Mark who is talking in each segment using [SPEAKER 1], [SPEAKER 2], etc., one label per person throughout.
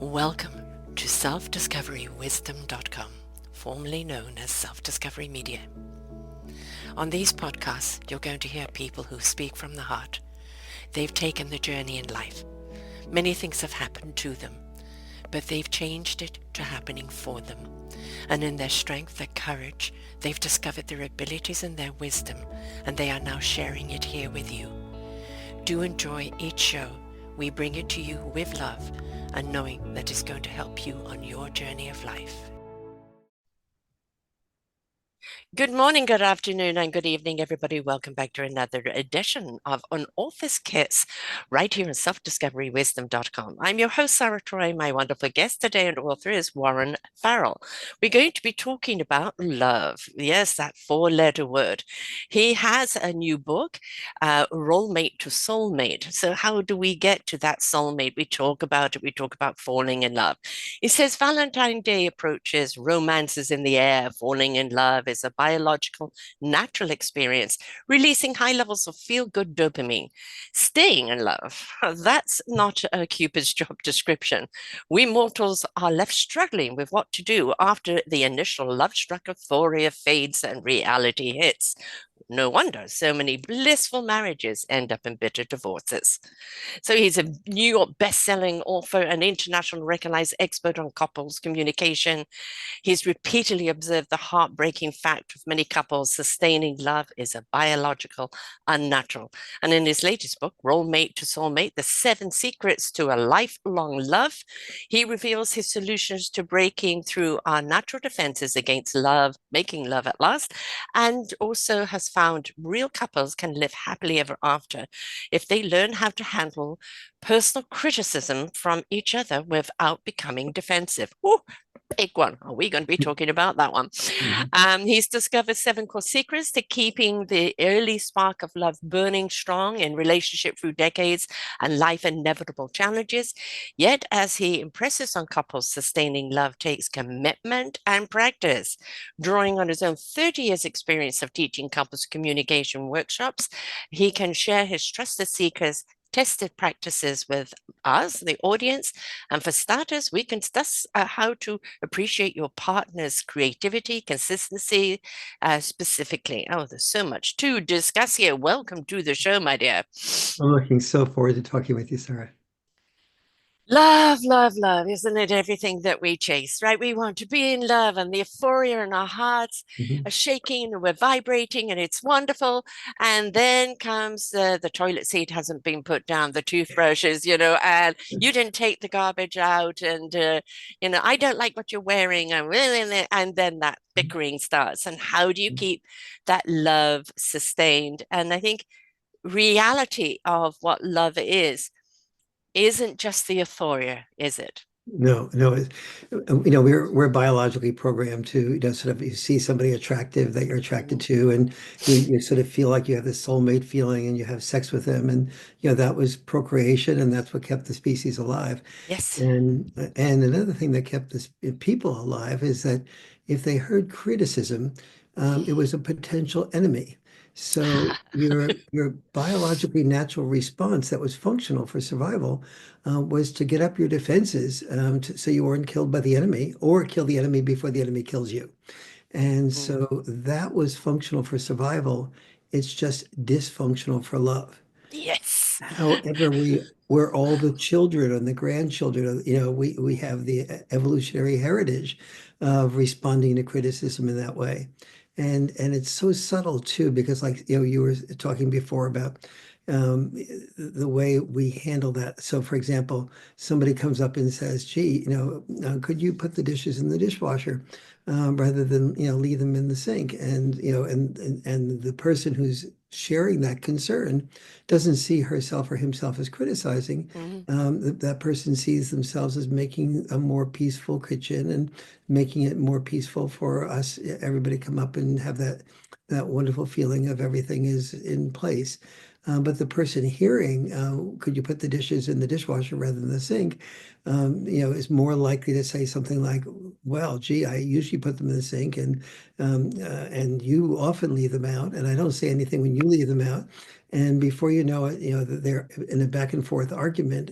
[SPEAKER 1] Welcome to selfdiscoverywisdom.com, formerly known as Self-Discovery Media. On these podcasts, you're going to hear people who speak from the heart. They've taken the journey in life. Many things have happened to them, but they've changed it to happening for them. And in their strength, their courage, they've discovered their abilities and their wisdom, and they are now sharing it here with you. Do enjoy each show. We bring it to you with love and knowing that it's going to help you on your journey of life. Good morning, good afternoon, and good evening, everybody. Welcome back to another edition of An Author's Kiss right here on selfdiscoverywisdom.com. I'm your host, Sarah Troy. My wonderful guest today and author is Warren Farrell. We're going to be talking about love. Yes, that four-letter word. He has a new book, Role Mate to Soulmate. So how do we get to that soulmate? We talk about it. We talk about falling in love. He says Valentine Day approaches, romance is in the air, falling in love is a biological, natural experience, releasing high levels of feel-good dopamine. Staying in love, that's not a Cupid's job description. We mortals are left struggling with what to do after the initial love-struck euphoria fades and reality hits. No wonder so many blissful marriages end up in bitter divorces. So he's a New York best-selling author, an internationally recognized expert on couples communication. He's repeatedly observed the heartbreaking fact of many couples sustaining love is a biological, unnatural. And in his latest book, Role Mate to Soulmate, The 7 Secrets to a Lifelong Love, he reveals his solutions to breaking through our natural defenses against love, making love at last, and also has found real couples can live happily ever after if they learn how to handle personal criticism from each other without becoming defensive. Ooh, big one. Are we going to be talking about that one? He's discovered 7 core secrets to keeping the early spark of love burning strong in relationship through decades and life inevitable challenges. Yet, as he impresses on couples, sustaining love takes commitment and practice. Drawing on his own 30 years experience of teaching couples communication workshops, he can share his trusted secrets, tested practices with us, the audience. And for starters, we can discuss how to appreciate your partner's creativity, consistency, specifically. Oh, there's so much to discuss here. Welcome to the show, my dear.
[SPEAKER 2] I'm looking so forward to talking with you, Sarah.
[SPEAKER 1] Love, love, love, isn't it everything that we chase, right? We want to be in love and the euphoria in our hearts are shaking and we're vibrating and it's wonderful. And then comes the toilet seat hasn't been put down, the toothbrushes, and you didn't take the garbage out and, I don't like what you're wearing. And then that bickering starts. And how do you keep that love sustained? And I think reality of what love isn't just the euphoria, is it?
[SPEAKER 2] No, no, we're biologically programmed to, sort of you see somebody attractive that you're attracted to, and you sort of feel like you have this soulmate feeling, and you have sex with them, and that was procreation, and that's what kept the species alive.
[SPEAKER 1] Yes.
[SPEAKER 2] And another thing that kept this people alive is that if they heard criticism, it was a potential enemy. So your biologically natural response that was functional for survival was to get up your defenses so you weren't killed by the enemy or kill the enemy before the enemy kills you. And
[SPEAKER 1] Mm.
[SPEAKER 2] so that was functional for survival. It's just dysfunctional for love.
[SPEAKER 1] Yes.
[SPEAKER 2] However, we're all the children and the grandchildren. We have the evolutionary heritage of responding to criticism in that way. And it's so subtle too, because like you were talking before about the way we handle that. So for example, somebody comes up and says, gee, could you put the dishes in the dishwasher rather than leave them in the sink? And the person who's sharing that concern doesn't see herself or himself as criticizing.
[SPEAKER 1] Mm.
[SPEAKER 2] That person sees themselves as making a more peaceful kitchen and making it more peaceful for us, everybody come up and have that wonderful feeling of everything is in place. But the person hearing, could you put the dishes in the dishwasher rather than the sink, is more likely to say something like, well, gee, I usually put them in the sink and you often leave them out, and I don't say anything when you leave them out. And before you know it, they're in a back and forth argument,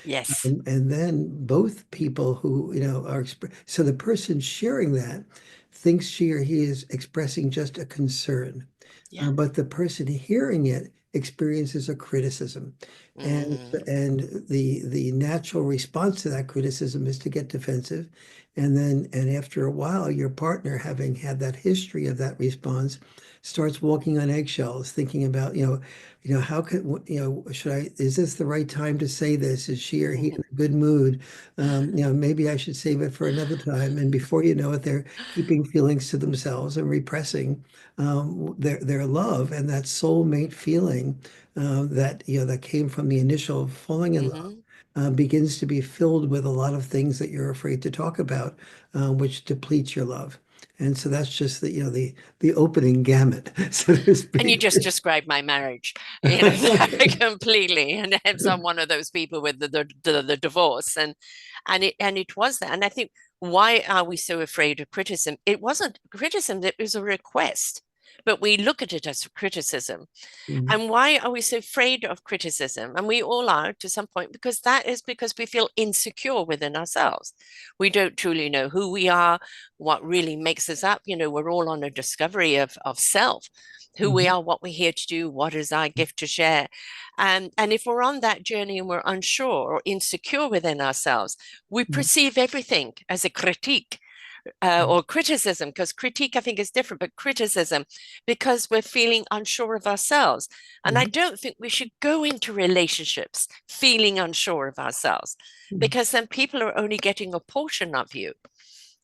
[SPEAKER 1] Yes.
[SPEAKER 2] and then both people who, so the person sharing that thinks she or he is expressing just a concern,
[SPEAKER 1] Yeah.
[SPEAKER 2] but the person hearing it experiences a criticism. And
[SPEAKER 1] Mm,
[SPEAKER 2] the natural response to that criticism is to get defensive. And after a while, your partner, having had that history of that response, starts walking on eggshells, thinking about, how could, is this the right time to say this? Is she or he in a good mood? Maybe I should save it for another time. And before you know it, they're keeping feelings to themselves and repressing their love, and that soulmate feeling that came from the initial falling in love
[SPEAKER 1] hmm
[SPEAKER 2] begins to be filled with a lot of things that you're afraid to talk about, which depletes your love. And so that's just the opening gamut, so to
[SPEAKER 1] And you
[SPEAKER 2] speak.
[SPEAKER 1] just described my marriage, completely. And hence I'm one of those people with the divorce, and it was that. And I think, why are we so afraid of criticism? It wasn't criticism; it was a request, but we look at it as criticism.
[SPEAKER 2] Mhm.
[SPEAKER 1] And why are we so afraid of criticism? And we all are to some point, because that is because we feel insecure within ourselves. We don't truly know who we are, what really makes us up. We're all on a discovery of self, who we
[SPEAKER 2] Mhm.
[SPEAKER 1] are, what we're here to do, what is our gift to share. And if we're on that journey and we're unsure or insecure within ourselves, we
[SPEAKER 2] Mhm.
[SPEAKER 1] perceive everything as a critique, or criticism, because critique, I think, is different, but criticism, because we're feeling unsure of ourselves. And I
[SPEAKER 2] Mhm.
[SPEAKER 1] don't think we should go into relationships feeling unsure of ourselves,
[SPEAKER 2] Mhm.
[SPEAKER 1] because then people are only getting a portion of you,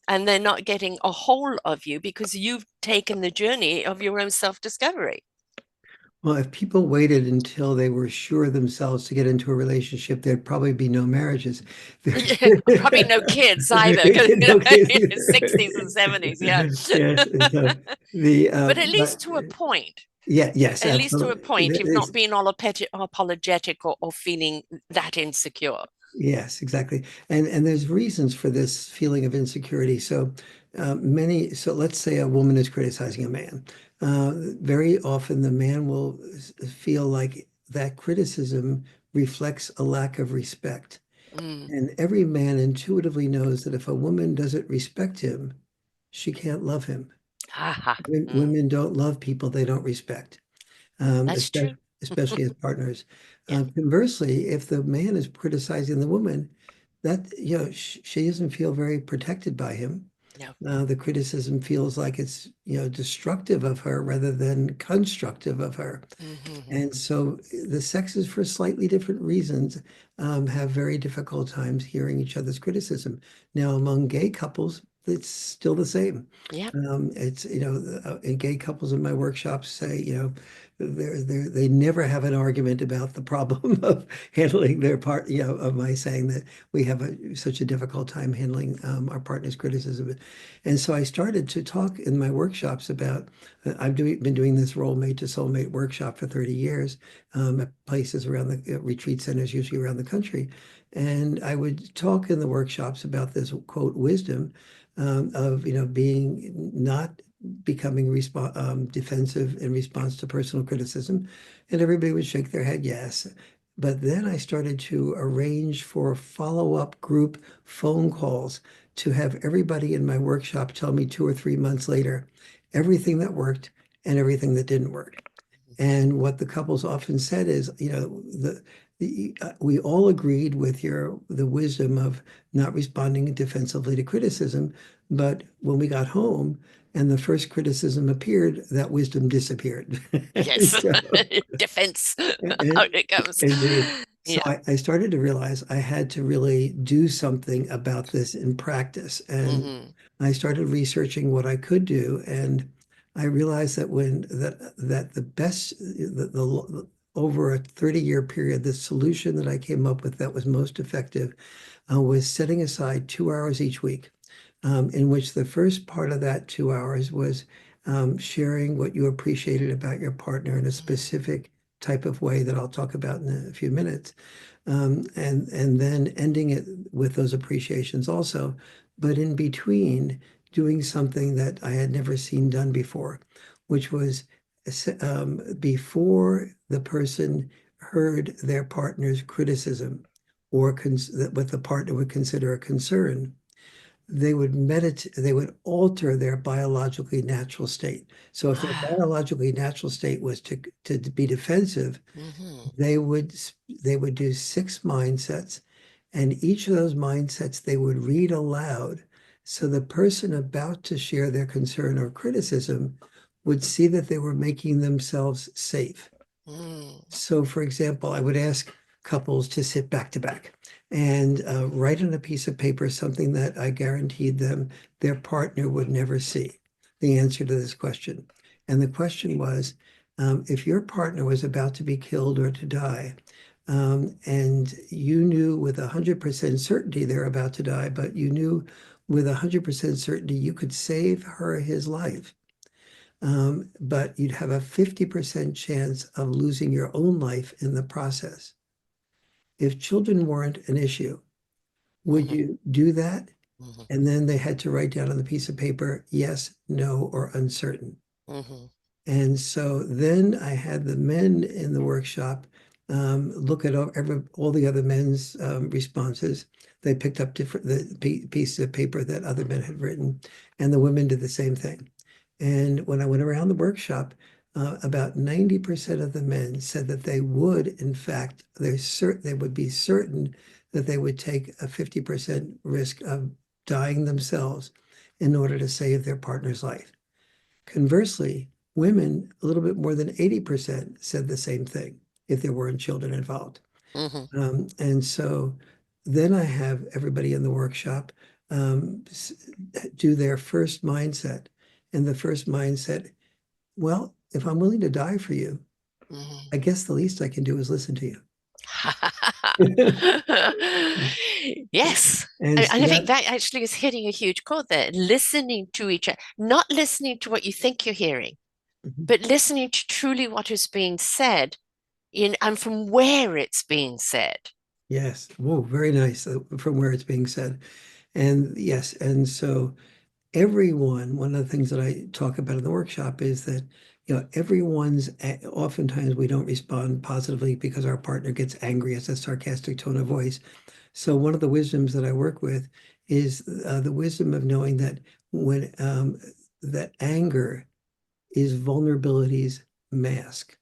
[SPEAKER 1] and they're not getting a whole of you, because you've taken the journey of your own self discovery.
[SPEAKER 2] Well, if people waited until they were sure of themselves to get into a relationship, there'd probably be no marriages.
[SPEAKER 1] Probably no kids either, because
[SPEAKER 2] Okay.
[SPEAKER 1] 60s and 70s, yeah.
[SPEAKER 2] Yes, and so
[SPEAKER 1] But at
[SPEAKER 2] but
[SPEAKER 1] least to a point.
[SPEAKER 2] yeah, yes,
[SPEAKER 1] At least to a
[SPEAKER 2] absolutely.
[SPEAKER 1] point, you've not been all apologetic, or feeling that insecure.
[SPEAKER 2] Yes, exactly. And there's reasons for this feeling of insecurity. So let's say a woman is criticizing a man. Very often the man will feel like that criticism reflects a lack of respect.
[SPEAKER 1] Mm.
[SPEAKER 2] And every man intuitively knows that if a woman doesn't respect him, she can't love him.
[SPEAKER 1] Ha ha. Mm.
[SPEAKER 2] Women don't love people they don't respect,
[SPEAKER 1] That's true.
[SPEAKER 2] especially as partners.
[SPEAKER 1] Yeah.
[SPEAKER 2] Conversely, if the man is criticizing the woman, that she doesn't feel very protected by him.
[SPEAKER 1] No.
[SPEAKER 2] The criticism feels like it's destructive of her rather than constructive of her.
[SPEAKER 1] Mm-hmm.
[SPEAKER 2] And so the sexes, for slightly different reasons, have very difficult times hearing each other's criticism. Now, among gay couples, it's still the same.
[SPEAKER 1] Yeah.
[SPEAKER 2] It's, and gay couples in my workshops say, they never have an argument about the problem of handling their part, of my saying that we have such a difficult time handling our partner's criticism. And so I started to talk in my workshops about been doing this role mate to soulmate workshop for 30 years at places around the retreat centers, usually around the country. And I would talk in the workshops about this quote wisdom of being not becoming defensive in response to personal criticism, and everybody would shake their head yes. But then I started to arrange for follow-up group phone calls to have everybody in my workshop tell me 2 or 3 months later everything that worked and everything that didn't work. And what the couples often said is, we all agreed with the wisdom of not responding defensively to criticism, but when we got home and the first criticism appeared, that wisdom disappeared. And
[SPEAKER 1] Yes.
[SPEAKER 2] so,
[SPEAKER 1] Defense. Out
[SPEAKER 2] and,
[SPEAKER 1] it comes.
[SPEAKER 2] indeed. So
[SPEAKER 1] Yeah.
[SPEAKER 2] I started to realize I had to really do something about this in practice. And
[SPEAKER 1] Mm-hmm.
[SPEAKER 2] I started researching what I could do. And I realized that that the best, over a 30-year period, the solution that I came up with that was most effective was setting aside 2 hours each week, in which the first part of that 2 hours was sharing what you appreciated about your partner in a specific type of way that I'll talk about in a few minutes. And then ending it with those appreciations also, but in between doing something that I had never seen done before, which was before the person heard their partner's criticism or what the partner would consider a concern, they would meditate, they would alter their biologically natural state. So if their
[SPEAKER 1] Ah.
[SPEAKER 2] biologically natural state was to be defensive,
[SPEAKER 1] Mm-hmm.
[SPEAKER 2] they would they would do 6 mindsets, and each of those mindsets they would read aloud. So the person about to share their concern or criticism would see that they were making themselves safe.
[SPEAKER 1] Mm.
[SPEAKER 2] So, for example, I would ask couples to sit back to back and write on a piece of paper something that I guaranteed them their partner would never see, the answer to this question. And the question was, if your partner was about to be killed or to die, and you knew with 100% certainty they're about to die, but you knew with 100% certainty you could save her his life, but you'd have a 50% chance of losing your own life in the process. If children weren't an issue, would
[SPEAKER 1] Mm-hmm.
[SPEAKER 2] you do that?
[SPEAKER 1] Mm-hmm.
[SPEAKER 2] And then they had to write down on the piece of paper, yes, no, or uncertain.
[SPEAKER 1] Mm-hmm.
[SPEAKER 2] And so then I had the men in the workshop look at all the other men's responses. They picked up pieces of paper that other men had written, and the women did the same thing. And when I went around the workshop, about 90% of the men said that they would, in fact, they would be certain that they would take a 50% risk of dying themselves in order to save their partner's life. Conversely, women, a little bit more than 80% said the same thing if there weren't children involved.
[SPEAKER 1] Mm-hmm.
[SPEAKER 2] And so then I have everybody in the workshop um, do their first mindset. And the first mindset, well, if I'm willing to die for you,
[SPEAKER 1] Mm-hmm.
[SPEAKER 2] I guess the least I can do is listen to you.
[SPEAKER 1] Yes.
[SPEAKER 2] And
[SPEAKER 1] And
[SPEAKER 2] so
[SPEAKER 1] I think
[SPEAKER 2] that,
[SPEAKER 1] that actually is hitting a huge chord there. Listening to each other, not listening to what you think you're hearing,
[SPEAKER 2] mhm,
[SPEAKER 1] but listening to truly what is being said and from where it's being said.
[SPEAKER 2] yes, whoa, very nice from where it's being said. And yes, and so everyone, one of the things that I talk about in the workshop is that, oftentimes we don't respond positively because our partner gets angry as a sarcastic tone of voice. So one of the wisdoms that I work with is the wisdom of knowing that when that anger is vulnerability's mask.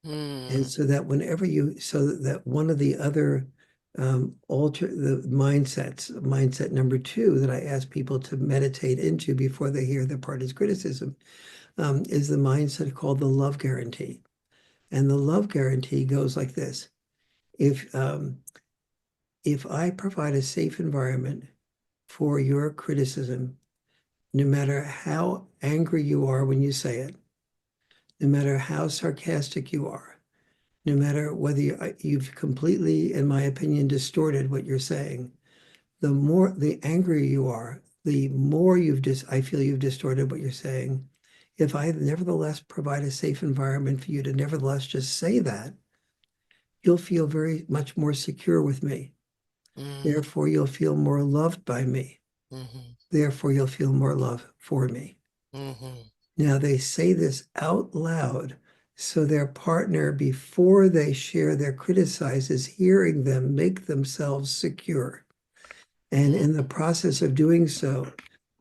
[SPEAKER 2] And
[SPEAKER 1] Mm,
[SPEAKER 2] so that so that one of the other the mindset number two that I ask people to meditate into before they hear their partner's criticism, is the mindset called the love guarantee. And the love guarantee goes like this. If, um, if I provide a safe environment for your criticism, no matter how angry you are when you say it, no matter how sarcastic you are, no matter whether you've completely, in my opinion, distorted what you're saying, the angrier you are, the more I feel you've distorted what you're saying. If I nevertheless provide a safe environment for you to nevertheless just say that, you'll feel very much more secure with me.
[SPEAKER 1] mm,
[SPEAKER 2] Therefore, you'll feel more loved by me.
[SPEAKER 1] mhm,
[SPEAKER 2] Therefore, you'll feel more love for me.
[SPEAKER 1] mhm,
[SPEAKER 2] Now, they say this out loud so their partner, before they share their criticizes, hearing them make themselves secure. And
[SPEAKER 1] mm.
[SPEAKER 2] in the process of doing so,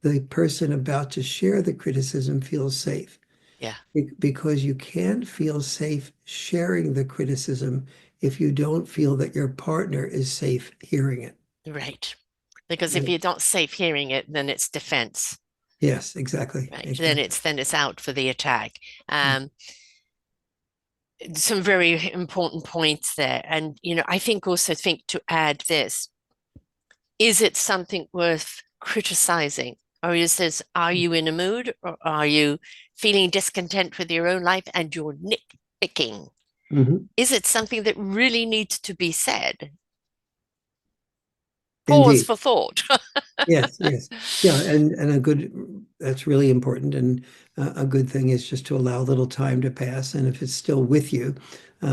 [SPEAKER 2] the person about to share the criticism feels safe
[SPEAKER 1] Yeah,
[SPEAKER 2] because you can't feel safe sharing the criticism if you don't feel that your partner is safe hearing it.
[SPEAKER 1] right. Because if
[SPEAKER 2] Yeah.
[SPEAKER 1] you're not safe hearing it, then it's defense,
[SPEAKER 2] Yes, exactly.
[SPEAKER 1] right?
[SPEAKER 2] Exactly.
[SPEAKER 1] Then it's out for the attack. Um, some very important points there. And I think also think to add this, is it something worth criticizing? Or are you in a mood or are you feeling discontent with your own life and you're nitpicking?
[SPEAKER 2] Mhm.
[SPEAKER 1] Is it something that really needs to be said? Pause
[SPEAKER 2] Indeed.
[SPEAKER 1] for thought.
[SPEAKER 2] Yes, yes. Yeah, and a good, that's really important. And a good thing is just to allow a little time to pass. And if it's still with you,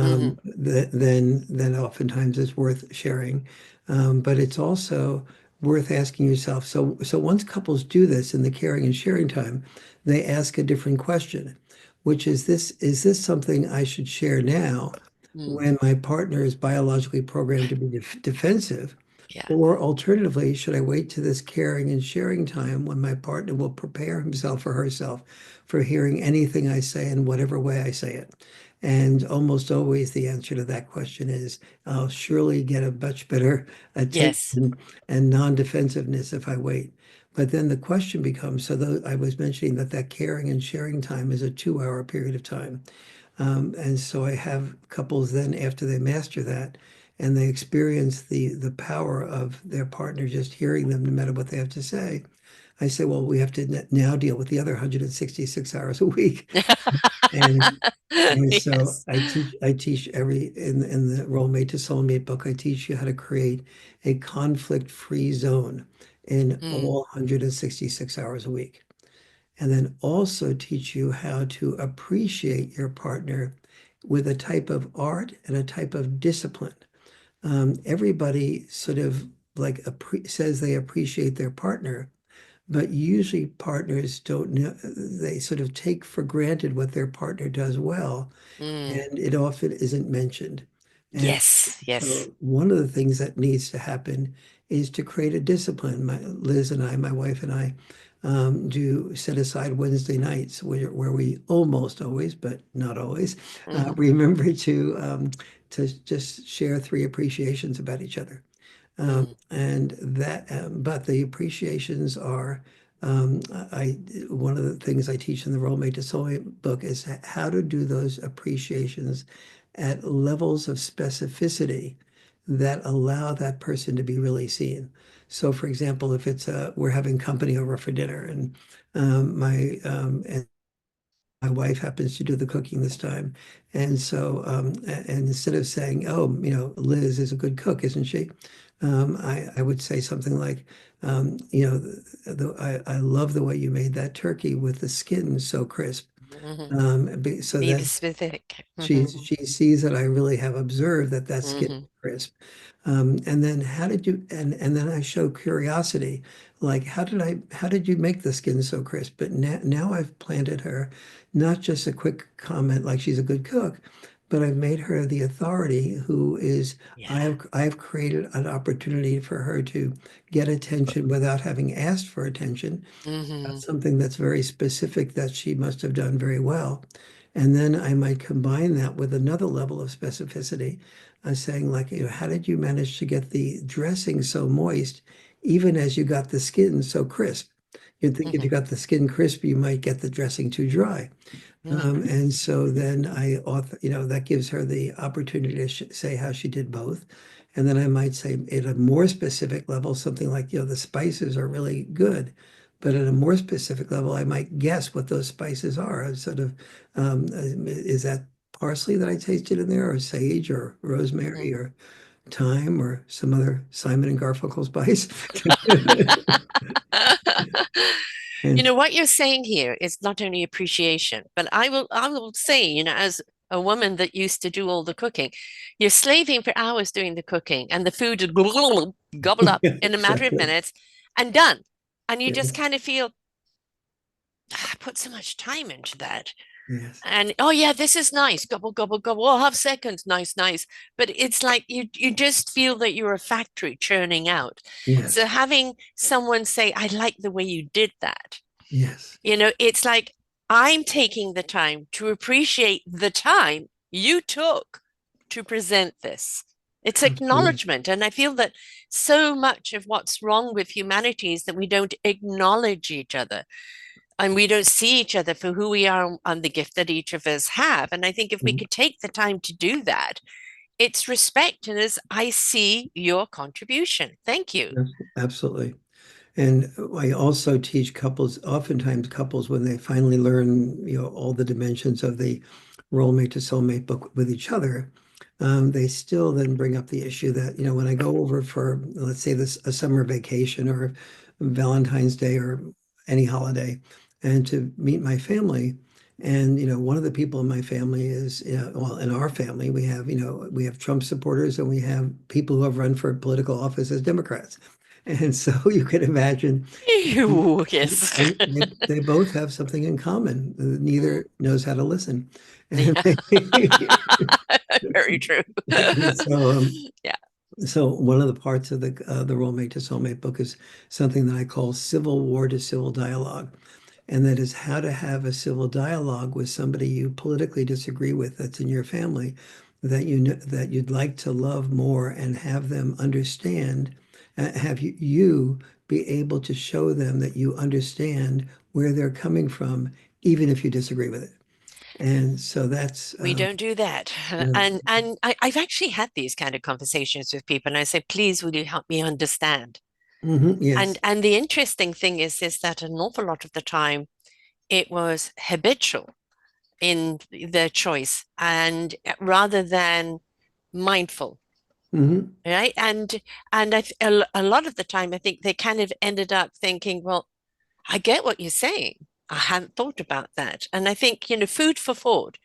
[SPEAKER 1] Hmm.
[SPEAKER 2] then oftentimes it's worth sharing. But it's also worth asking yourself. So once couples do this in the caring and sharing time, they ask a different question, which is this something I should share now
[SPEAKER 1] Mm.
[SPEAKER 2] when my partner is biologically programmed to be defensive?
[SPEAKER 1] Yeah.
[SPEAKER 2] Or alternatively, should I wait to this caring and sharing time when my partner will prepare himself or herself for hearing anything I say in whatever way I say it? And almost always the answer to that question is I'll surely get a much better
[SPEAKER 1] Yes.
[SPEAKER 2] attention and non-defensiveness if I wait. But then the question becomes, so I was mentioning that caring and sharing time is a 2 hour period of time. And so I have couples then after they master that and they experience the power of their partner just hearing them no matter what they have to say. I say, well, we have to now deal with the other 166 hours a week. And and so
[SPEAKER 1] Yes.
[SPEAKER 2] I teach in the Role Mate to Soulmate book, I teach you how to create a conflict-free zone in
[SPEAKER 1] Mm,
[SPEAKER 2] all 166 hours a week. And then also teach you how to appreciate your partner with a type of art and a type of discipline. Everybody sort of like says they appreciate their partner, but usually partners don't know, they sort of take for granted what their partner does well,
[SPEAKER 1] mm.
[SPEAKER 2] and it often isn't mentioned. And
[SPEAKER 1] Yes. Yes.
[SPEAKER 2] so one of the things that needs to happen is to create a discipline. Liz and I, my wife and I, do set aside Wednesday nights where we almost always, but not always,
[SPEAKER 1] Hmm.
[SPEAKER 2] remember to just share three appreciations about each other.
[SPEAKER 1] Mm.
[SPEAKER 2] But the appreciations are, I, one of the things I teach in the Role Made to Soulmate book is how to do those appreciations at levels of specificity that allow that person to be really seen. So, for example, if we're having company over for dinner and and my wife happens to do the cooking this time. And so, and instead of saying, oh, Liz is a good cook, isn't she? I would say something like, I love the way you made that turkey with the skin so crisp.
[SPEAKER 1] Hmm.
[SPEAKER 2] So
[SPEAKER 1] Be
[SPEAKER 2] that
[SPEAKER 1] specific.
[SPEAKER 2] she
[SPEAKER 1] Hmm.
[SPEAKER 2] she sees that I really have observed that skin is
[SPEAKER 1] Hmm.
[SPEAKER 2] crisp. And then and then I show curiosity, like how did you make the skin so crisp? But now I've planted her not just a quick comment like she's a good cook, but I've made her the authority who is
[SPEAKER 1] Yeah.
[SPEAKER 2] I have created an opportunity for her to get attention without having asked for attention.
[SPEAKER 1] Hmm.
[SPEAKER 2] That's something that's very specific that she must have done very well. And then I might combine that with another level of specificity, saying like, how did you manage to get the dressing so moist, even as you got the skin so crisp? You'd think if you
[SPEAKER 1] Hmm.
[SPEAKER 2] got the skin crisp, you might get the dressing too dry.
[SPEAKER 1] Hmm.
[SPEAKER 2] And so then that gives her the opportunity to say how she did both. And then I might say at a more specific level, something like, the spices are really good. But at a more specific level, I might guess what those spices are. I sort of, is that parsley that I tasted in there, or sage, or rosemary,
[SPEAKER 1] Hmm.
[SPEAKER 2] or thyme, or some other Simon and Garfunkel spice?
[SPEAKER 1] You
[SPEAKER 2] And
[SPEAKER 1] know what you're saying here is not only appreciation, but I will say, as a woman that used to do all the cooking, you're slaving for hours doing the cooking, and the food is gobbled up
[SPEAKER 2] yeah,
[SPEAKER 1] in a matter of
[SPEAKER 2] exactly.
[SPEAKER 1] minutes and done. And you just
[SPEAKER 2] Yes,
[SPEAKER 1] kind of feel, I put so much time into that.
[SPEAKER 2] yes,
[SPEAKER 1] And oh yeah, this is nice. Gobble, gobble, gobble. Oh, have seconds. Nice, nice. But it's like you just feel that you're a factory churning out. So
[SPEAKER 2] yes,
[SPEAKER 1] having someone say, I like the way you did that,
[SPEAKER 2] yes,
[SPEAKER 1] it's like I'm taking the time to appreciate the time you took to present this. It's
[SPEAKER 2] absolutely.
[SPEAKER 1] acknowledgement. And I feel that so much of what's wrong with humanity is that we don't acknowledge each other and we don't see each other for who we are and the gift that each of us have. And I think if we
[SPEAKER 2] Mm,
[SPEAKER 1] could take the time to do that, it's respect. And as I see your contribution. Thank you.
[SPEAKER 2] yes, absolutely. And I also teach couples, oftentimes couples, when they finally learn, all the dimensions of the role mate to soulmate book with each other, they still then bring up the issue that, when I go over for, let's say this, a summer vacation or Valentine's Day or any holiday, and to meet my family. And, one of the people in my family is, well, in our family, we have Trump supporters and we have people who have run for political office as Democrats. And so you can imagine,
[SPEAKER 1] Ew, yes.
[SPEAKER 2] and they both have something in common.
[SPEAKER 1] Mm,
[SPEAKER 2] Neither knows how to listen. And
[SPEAKER 1] yeah, very true.
[SPEAKER 2] so,
[SPEAKER 1] Yeah,
[SPEAKER 2] so one of the parts of the Roommate to Soulmate book is something that I call civil war to civil dialogue. And that is how to have a civil dialogue with somebody you politically disagree with that's in your family, that you know that you'd like to love more and have them understand, have you be able to show them that you understand where they're coming from, even if you disagree with it. And so that's
[SPEAKER 1] we don't do that.
[SPEAKER 2] uh,
[SPEAKER 1] And I've actually had these kind of conversations with people, and I say, please, will you help me understand? And
[SPEAKER 2] yes.
[SPEAKER 1] and the interesting thing is that an awful lot of the time it was habitual in their choice and rather than mindful,
[SPEAKER 2] Hmm.
[SPEAKER 1] right? And a lot of the time I think they kind of ended up thinking, well, I get what you're saying. I hadn't thought about that. And I think, food for thought.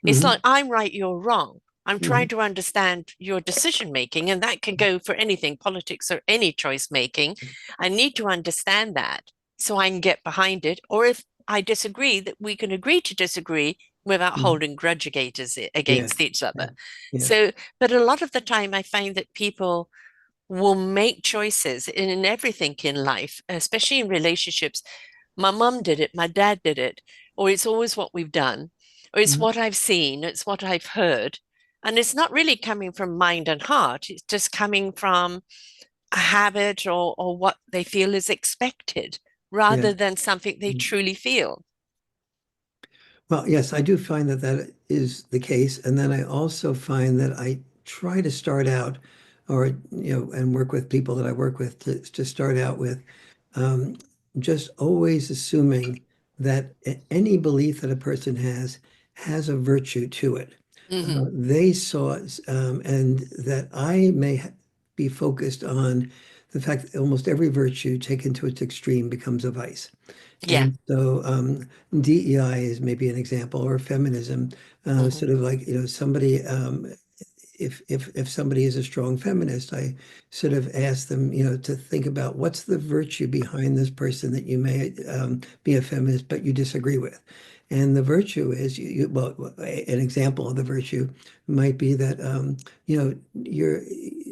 [SPEAKER 1] It's like
[SPEAKER 2] Hmm.
[SPEAKER 1] I'm right, you're wrong. I'm trying
[SPEAKER 2] Hmm.
[SPEAKER 1] to understand your decision making, and that can go for anything, politics or any choice making. I need to understand that so I can get behind it. Or if I disagree, that we can agree to disagree without
[SPEAKER 2] Hmm.
[SPEAKER 1] holding grudge against
[SPEAKER 2] Yes.
[SPEAKER 1] each other.
[SPEAKER 2] Yeah. Yes.
[SPEAKER 1] So, but a lot of the time, I find that people will make choices in everything in life, especially in relationships. My mum did it, my dad did it, or it's always what we've done, or it's
[SPEAKER 2] Mhm.
[SPEAKER 1] what I've seen, it's what I've heard. And it's not really coming from mind and heart, it's just coming from a habit or what they feel is expected
[SPEAKER 2] Yeah.
[SPEAKER 1] rather than something they truly feel.
[SPEAKER 2] Well, yes, I do find that that is the case. And then I also find that I try to start out or, and work with people that I work with to start out with um, just always assuming that any belief that a person has a virtue to it.
[SPEAKER 1] Hmm.
[SPEAKER 2] They saw, and that I may be focused on the fact that almost every virtue taken to its extreme becomes a vice.
[SPEAKER 1] Yeah.
[SPEAKER 2] And so DEI is maybe an example, or feminism,
[SPEAKER 1] Hmm.
[SPEAKER 2] sort of like, somebody, if somebody is a strong feminist, I sort of ask them, to think about what's the virtue behind this person that you may be a feminist, but you disagree with. And the virtue is, well, an example of the virtue might be that,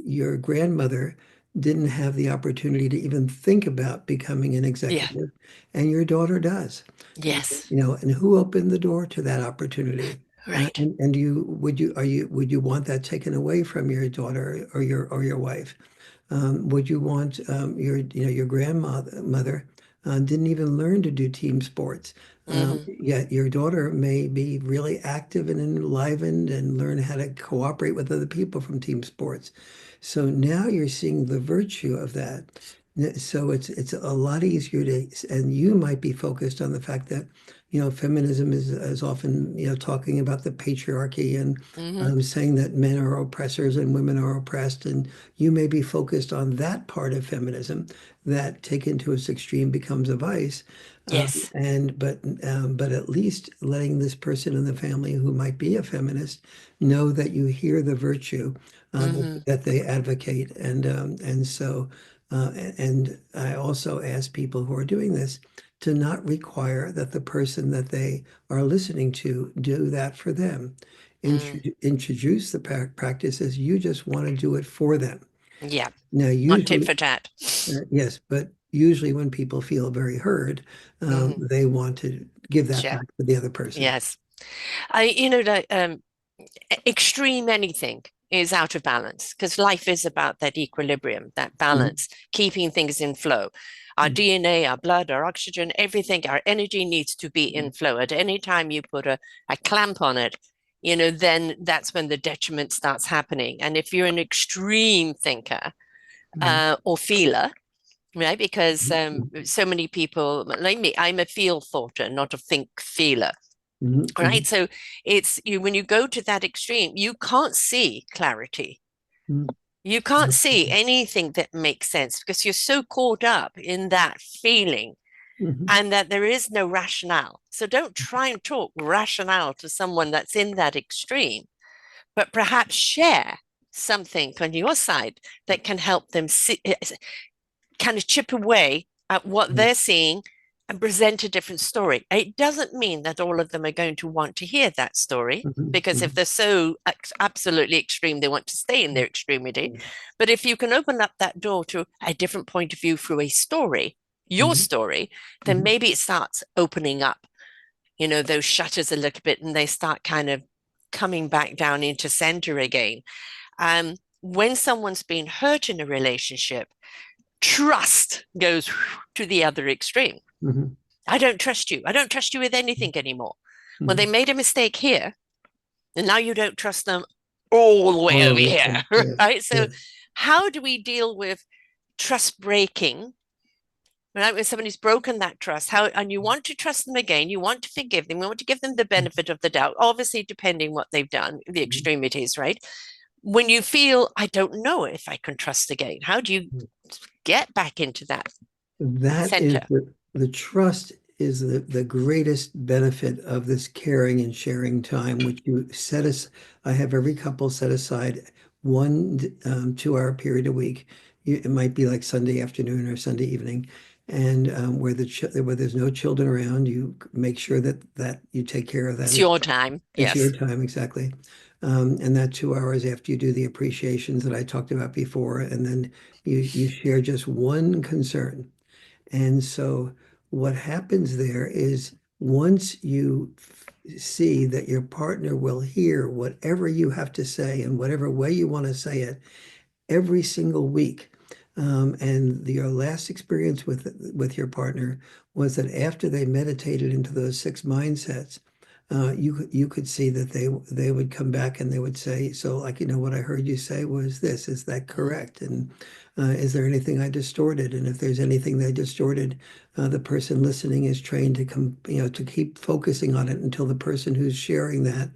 [SPEAKER 2] your grandmother didn't have the opportunity to even think about becoming an
[SPEAKER 1] Yeah.
[SPEAKER 2] executive, and your daughter does. And,
[SPEAKER 1] Yes.
[SPEAKER 2] and who opened the door to that opportunity?
[SPEAKER 1] Right.
[SPEAKER 2] And would you want that taken away from your daughter or your wife? Would you want your grandmother didn't even learn to do team sports,
[SPEAKER 1] Hmm.
[SPEAKER 2] yet your daughter may be really active and enlivened and learn how to cooperate with other people from team sports. So now you're seeing the virtue of that. So it's a lot easier to, and you might be focused on the fact that, feminism is often, talking about the patriarchy and
[SPEAKER 1] Hmm.
[SPEAKER 2] saying that men are oppressors and women are oppressed. And you may be focused on that part of feminism that taken to its extreme becomes a vice.
[SPEAKER 1] Yes.
[SPEAKER 2] But at least letting this person in the family who might be a feminist know that you hear the virtue
[SPEAKER 1] Hmm.
[SPEAKER 2] that they advocate. And so and I also ask people who are doing this to not require that the person that they are listening to do that for them.
[SPEAKER 1] Mm.
[SPEAKER 2] Introduce the practice as you just want to do it for them.
[SPEAKER 1] Yeah.
[SPEAKER 2] Now,
[SPEAKER 1] Not tit
[SPEAKER 2] usually,
[SPEAKER 1] for tat.
[SPEAKER 2] yes, but usually when people feel very heard,
[SPEAKER 1] Hmm.
[SPEAKER 2] they want to give that
[SPEAKER 1] Sure.
[SPEAKER 2] back to the other person.
[SPEAKER 1] Yes. Like extreme anything is out of balance because life is about that equilibrium, that
[SPEAKER 2] Mhm.
[SPEAKER 1] balance, keeping things in flow. Our
[SPEAKER 2] Mhm.
[SPEAKER 1] DNA, our blood, our oxygen, everything, our energy needs to be in flow. At any time you put a clamp on it, then that's when the detriment starts happening. And if you're an extreme thinker
[SPEAKER 2] Mhm.
[SPEAKER 1] or feeler, right? Because
[SPEAKER 2] Mhm.
[SPEAKER 1] so many people, like me, I'm a feel thoughter, not a think feeler.
[SPEAKER 2] Mhm,
[SPEAKER 1] right?
[SPEAKER 2] mhm,
[SPEAKER 1] So it's you when you go to that extreme, you can't see clarity.
[SPEAKER 2] mhm,
[SPEAKER 1] You can't see
[SPEAKER 2] absolutely.
[SPEAKER 1] anything that makes sense because you're so caught up in that feeling
[SPEAKER 2] Mhm,
[SPEAKER 1] and that there is no rationale. So don't try and talk rationale to someone that's in that extreme, but perhaps share something on your side that can help them see, kind of chip away at what
[SPEAKER 2] mhm,
[SPEAKER 1] they're seeing and present a different story. It doesn't mean that all of them are going to want to hear that story,
[SPEAKER 2] mhm,
[SPEAKER 1] because if
[SPEAKER 2] mhm,
[SPEAKER 1] they're so absolutely extreme, they want to stay in their extremity. But if you can open up that door to a different point of view through a story, your
[SPEAKER 2] mhm,
[SPEAKER 1] story, then
[SPEAKER 2] mhm,
[SPEAKER 1] maybe it starts opening up, those shutters a little bit, and they start kind of coming back down into center again. When someone's been hurt in a relationship, trust goes to the other extreme.
[SPEAKER 2] mhm,
[SPEAKER 1] I don't trust you. I don't trust you with anything anymore. Well, they
[SPEAKER 2] mhm.
[SPEAKER 1] made a mistake here, and now you don't trust them all the way
[SPEAKER 2] All
[SPEAKER 1] over
[SPEAKER 2] of it.
[SPEAKER 1] here,
[SPEAKER 2] Yes,
[SPEAKER 1] right? So,
[SPEAKER 2] yes.
[SPEAKER 1] how do we deal with trust breaking? Right, when somebody's broken that trust, how and you want to trust them again, you want to forgive them, you want to give them the benefit of the doubt, obviously depending what they've done, the
[SPEAKER 2] Mhm,
[SPEAKER 1] extremities, right? When you feel, I don't know if I can trust again, how do you
[SPEAKER 2] mhm.
[SPEAKER 1] get back into that
[SPEAKER 2] That is
[SPEAKER 1] center?
[SPEAKER 2] the trust is the greatest benefit of this caring and sharing time, which you set us. I have every couple set aside one 2 hour period a week. It might be like Sunday afternoon or Sunday evening, and where there's no children around, you make sure that you take care of that.
[SPEAKER 1] It's your time.
[SPEAKER 2] It's your
[SPEAKER 1] Yes.
[SPEAKER 2] time, exactly. And that 2 hours after you do the appreciations that I talked about before, and then you share just one concern. And so what happens there is once you see that your partner will hear whatever you have to say in whatever way you want to say it every single week. And your last experience with your partner was that after they meditated into those six mindsets, you could see that they would come back and they would say, so like, what I heard you say was this, is that
[SPEAKER 1] Mm-hmm.
[SPEAKER 2] correct? And is there anything I distorted? And if there's anything they distorted, the person listening is trained to to keep focusing on it until the person who's sharing that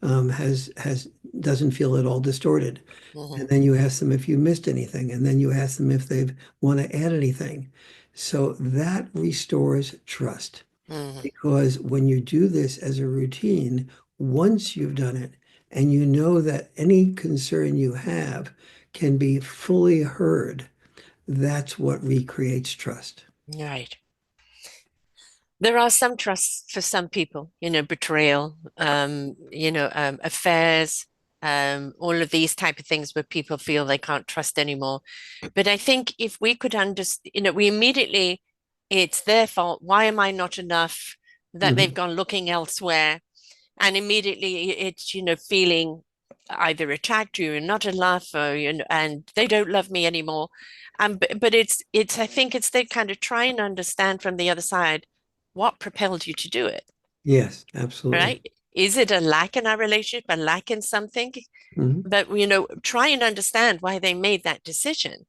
[SPEAKER 2] has doesn't feel at all distorted.
[SPEAKER 1] Mm-hmm.
[SPEAKER 2] And then you ask them if you missed anything, and then you ask them if they want to add anything. So that restores trust.
[SPEAKER 1] Mm-hmm.
[SPEAKER 2] Because when you do this as a routine, once you've done it and you know that any concern you have can be fully heard, that's what recreates trust.
[SPEAKER 1] Right. There are some trusts for some people, betrayal, affairs, all of these type of things where people feel they can't trust anymore. But I think if we could understand, we immediately, it's their fault. Why am I not enough? That they've
[SPEAKER 2] Mhm.
[SPEAKER 1] gone looking elsewhere. And immediately it's, feeling either attacked, you're not enough, or, and they don't love me anymore. But I think it's they kind of try and understand from the other side what propelled you to do it,
[SPEAKER 2] Yes, absolutely.
[SPEAKER 1] right? Is it a lack in our relationship, a lack in something?
[SPEAKER 2] Mhm.
[SPEAKER 1] But, try and understand why they made that decision.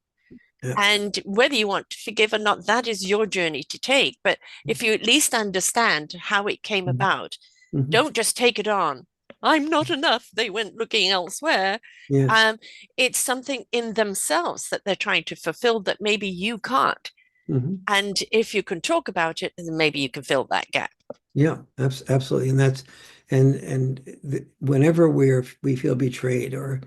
[SPEAKER 2] Yeah.
[SPEAKER 1] And whether you want to forgive or not, that is your journey to take. But if you at least understand how it came
[SPEAKER 2] Mhm.
[SPEAKER 1] about,
[SPEAKER 2] Mhm.
[SPEAKER 1] don't just take it on. I'm not enough. They went looking elsewhere.
[SPEAKER 2] Yes.
[SPEAKER 1] Um, it's something in themselves that they're trying to fulfill that maybe you can't.
[SPEAKER 2] Mhm.
[SPEAKER 1] And if you can talk about it, then maybe you can fill that gap.
[SPEAKER 2] Yeah, absolutely. And that's whenever we feel betrayed or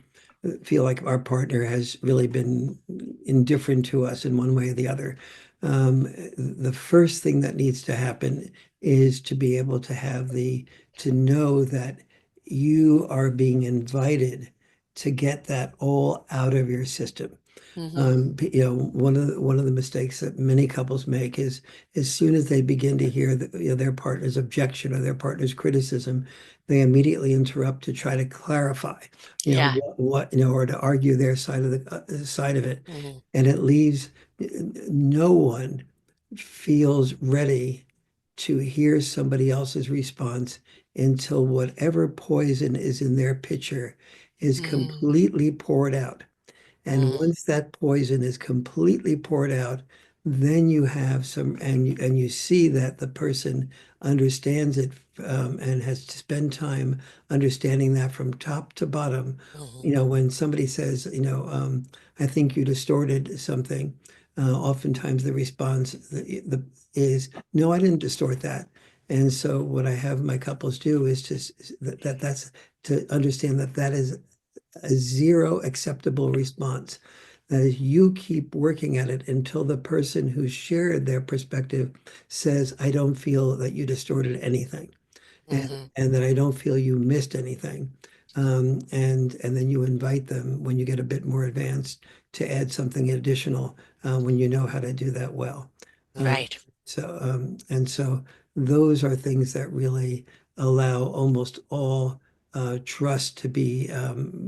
[SPEAKER 2] feel like our partner has really been indifferent to us in one way or the other, the first thing that needs to happen is to be able to to know that you are being invited to get that all out of your system.
[SPEAKER 1] Mm-hmm.
[SPEAKER 2] One of the mistakes that many couples make is as soon as they begin to hear their partner's objection or their partner's criticism, they immediately interrupt to try to clarify,
[SPEAKER 1] Yeah.
[SPEAKER 2] or to argue their side of the side of it,
[SPEAKER 1] Mm-hmm.
[SPEAKER 2] and it leaves no one feels ready to hear somebody else's response until whatever poison is in their pitcher is completely poured out. And
[SPEAKER 1] Mm-hmm.
[SPEAKER 2] once that poison is completely poured out, then you have some, and you see that the person understands it, and has to spend time understanding that from top to bottom.
[SPEAKER 1] Mhm.
[SPEAKER 2] You know, when somebody says, I think you distorted something, oftentimes the response is, no, I didn't distort that. And so what I have my couples do is just that's to understand that that is a zero acceptable response. That is, you keep working at it until the person who shared their perspective says, I don't feel that you distorted anything, and
[SPEAKER 1] Mhm.
[SPEAKER 2] that I don't feel you missed anything. And then you invite them when you get a bit more advanced to add something additional, when you know how to do that well. Um,
[SPEAKER 1] Right.
[SPEAKER 2] so those are things that really allow almost all trust to be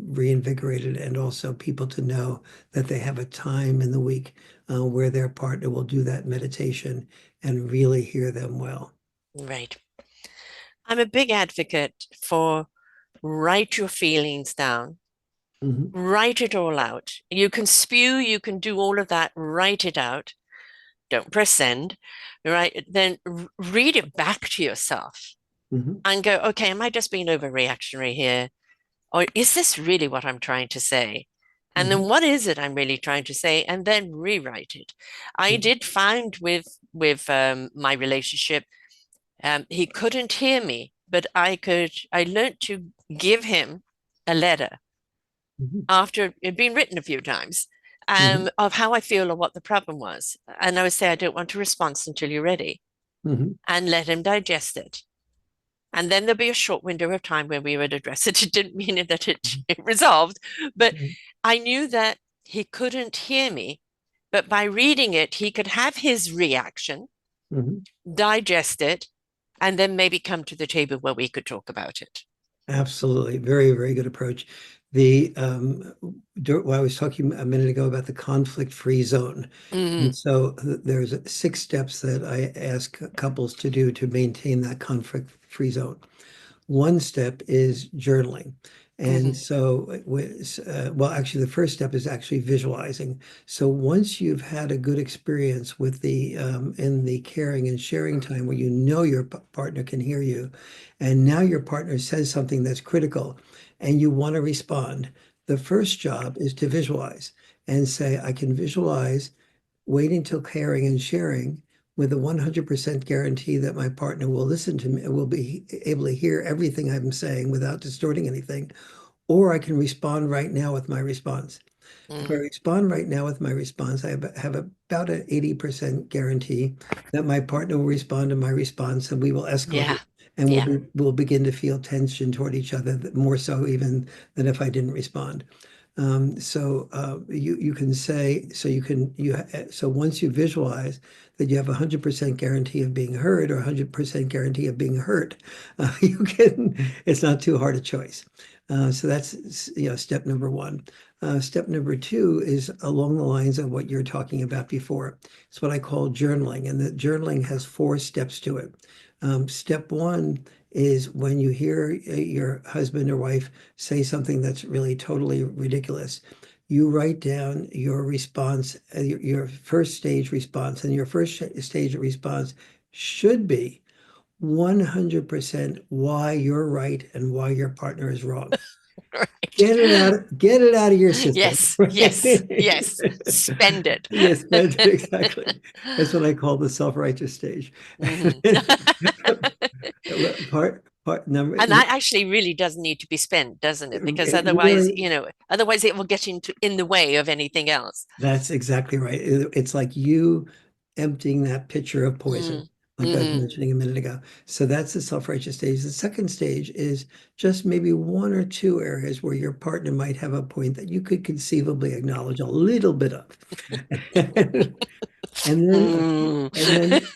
[SPEAKER 2] reinvigorated, and also people to know that they have a time in the week where their partner will do that meditation and really hear them well.
[SPEAKER 1] Right. I'm a big advocate for write your feelings down,
[SPEAKER 2] Mhm,
[SPEAKER 1] write it all out. You can spew, you can do all of that, write it out. Don't press send, right? Then read it back to yourself
[SPEAKER 2] mhm,
[SPEAKER 1] and go, okay, am I just being overreactionary here? Or is this really what I'm trying to say? And then
[SPEAKER 2] mhm,
[SPEAKER 1] what is it I'm really trying to say? And then rewrite it. I
[SPEAKER 2] mhm,
[SPEAKER 1] did find with my relationship, he couldn't hear me, but I could. I learned to give him a letter
[SPEAKER 2] mhm,
[SPEAKER 1] after it had been written a few times,
[SPEAKER 2] mhm,
[SPEAKER 1] of how I feel or what the problem was. And I would say, I don't want a response until you're ready,
[SPEAKER 2] mhm,
[SPEAKER 1] and let him digest it. And then there'll be a short window of time where we would address it. It didn't mean that it resolved, but
[SPEAKER 2] mhm,
[SPEAKER 1] I knew that he couldn't hear me. But by reading it, he could have his reaction,
[SPEAKER 2] mhm.
[SPEAKER 1] digest it, and then maybe come to the table where we could talk about it.
[SPEAKER 2] Absolutely. Very, very good approach. The well, I was talking a minute ago about the conflict-free zone.
[SPEAKER 1] Mm,
[SPEAKER 2] And so there's 6 steps that I ask couples to do to maintain that conflict-free zone. One step is journaling. And
[SPEAKER 1] hmm
[SPEAKER 2] so, well, actually, the first step is actually visualizing. So once you've had a good experience with in the caring and sharing time where you know your partner can hear you, and now your partner says something that's critical and you want to respond, the first job is to visualize and say, I can visualize waiting till caring and sharing with a 100% guarantee that my partner will listen to me, will be able to hear everything I'm saying without distorting anything, or I can respond right now with my response. If I
[SPEAKER 1] mm,
[SPEAKER 2] respond right now with my response, I have about an 80% guarantee that my partner will respond to my response, and we will escalate,
[SPEAKER 1] yeah,
[SPEAKER 2] and
[SPEAKER 1] yeah.
[SPEAKER 2] we'll begin to feel tension toward each other, more so even than if I didn't respond. You can say, so once you visualize that you have a 100% guarantee of being heard or 100% guarantee of being hurt, it's not too hard a choice. So that's, step number one. Step number two is along the lines of what you're talking about before. It's what I call journaling, and the journaling has 4 steps to it. Step one is when you hear your husband or wife say something that's really totally ridiculous, you write down your response, your first stage response, and your first stage response should be 100% why you're right and why your partner is wrong.
[SPEAKER 1] Right.
[SPEAKER 2] Get it out of your system.
[SPEAKER 1] Yes, yes,
[SPEAKER 2] Right?
[SPEAKER 1] yes. Spend it.
[SPEAKER 2] Yes, that's exactly. That's what I call the self-righteous stage.
[SPEAKER 1] Mhm.
[SPEAKER 2] Part number,
[SPEAKER 1] And that actually really does need to be spent, doesn't it? Because
[SPEAKER 2] it
[SPEAKER 1] otherwise,
[SPEAKER 2] really,
[SPEAKER 1] otherwise it will get into in the way of anything else.
[SPEAKER 2] that's exactly right. It's like you emptying that pitcher of poison,
[SPEAKER 1] Mm,
[SPEAKER 2] like I was
[SPEAKER 1] hmm
[SPEAKER 2] mentioning a minute ago. So that's the self-righteous stage. The second stage is just maybe 1 or 2 areas where your partner might have a point that you could conceivably acknowledge a little bit of. And then,
[SPEAKER 1] Mm.
[SPEAKER 2] and then,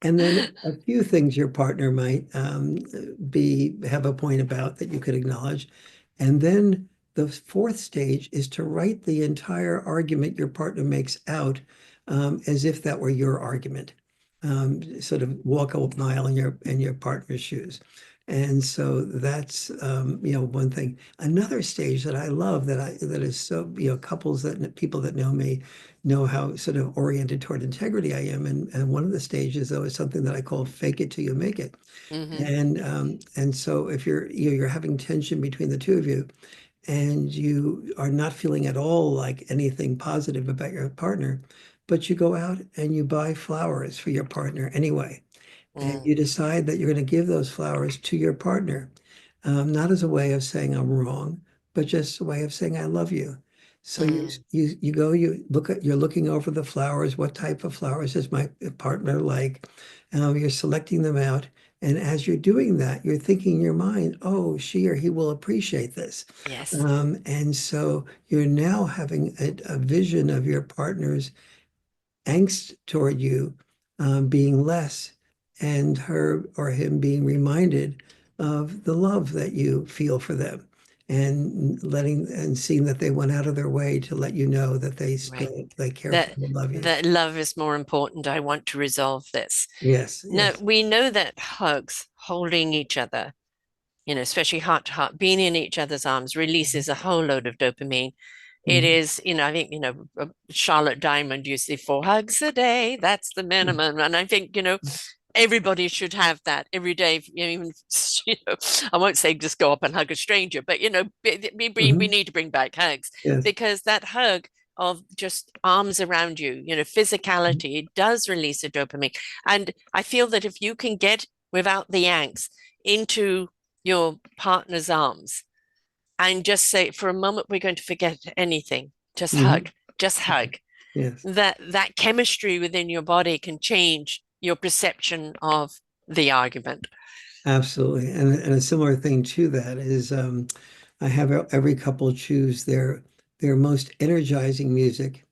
[SPEAKER 2] and then a few things your partner might have a point about that you could acknowledge. And then the fourth stage is to write the entire argument your partner makes out, as if that were your argument. Sort of walk a mile in your partner's shoes. And so that's one thing. Another stage that I love that is so, couples that people that know me know how sort of oriented toward integrity I am. And one of the stages though is something that I call fake it till you make it.
[SPEAKER 1] Hmm.
[SPEAKER 2] And so if you're having tension between the two of you and you are not feeling at all like anything positive about your partner, but you go out and you buy flowers for your partner anyway, and
[SPEAKER 1] Mm,
[SPEAKER 2] you decide that you're going to give those flowers to your partner, not as a way of saying I'm wrong, but just a way of saying I love you. So
[SPEAKER 1] mm,
[SPEAKER 2] you're looking over the flowers. What type of flowers does my partner like? You're selecting them out. And as you're doing that, you're thinking in your mind, oh, she or he will appreciate this.
[SPEAKER 1] yes,
[SPEAKER 2] And so you're now having a vision of your partner's angst toward you being less, and her or him being reminded of the love that you feel for them, and letting and seeing that they went out of their way to let you know that
[SPEAKER 1] right.
[SPEAKER 2] they care for
[SPEAKER 1] That
[SPEAKER 2] and love you.
[SPEAKER 1] that love is more important. I want to resolve this.
[SPEAKER 2] Yes,
[SPEAKER 1] Now,
[SPEAKER 2] yes.
[SPEAKER 1] we know that hugs, holding each other, especially heart to heart, being in each other's arms releases a whole load of dopamine. It
[SPEAKER 2] Mhm,
[SPEAKER 1] is, I think, Charlotte Diamond used to say 4 hugs a day. That's the
[SPEAKER 2] mhm,
[SPEAKER 1] minimum. And I think, everybody should have that every day. Even, I won't say just go up and hug a stranger, but, we
[SPEAKER 2] mhm.
[SPEAKER 1] need to bring back hugs
[SPEAKER 2] Yes.
[SPEAKER 1] because that hug of just arms around you, physicality does release a dopamine. And I feel that if you can get without the angst into your partner's arms and just say, for a moment, we're going to forget anything,
[SPEAKER 2] Mhm.
[SPEAKER 1] just hug,
[SPEAKER 2] Yes.
[SPEAKER 1] that chemistry within your body can change your perception of the argument.
[SPEAKER 2] Absolutely. And a similar thing to that is I have every couple choose their most energizing music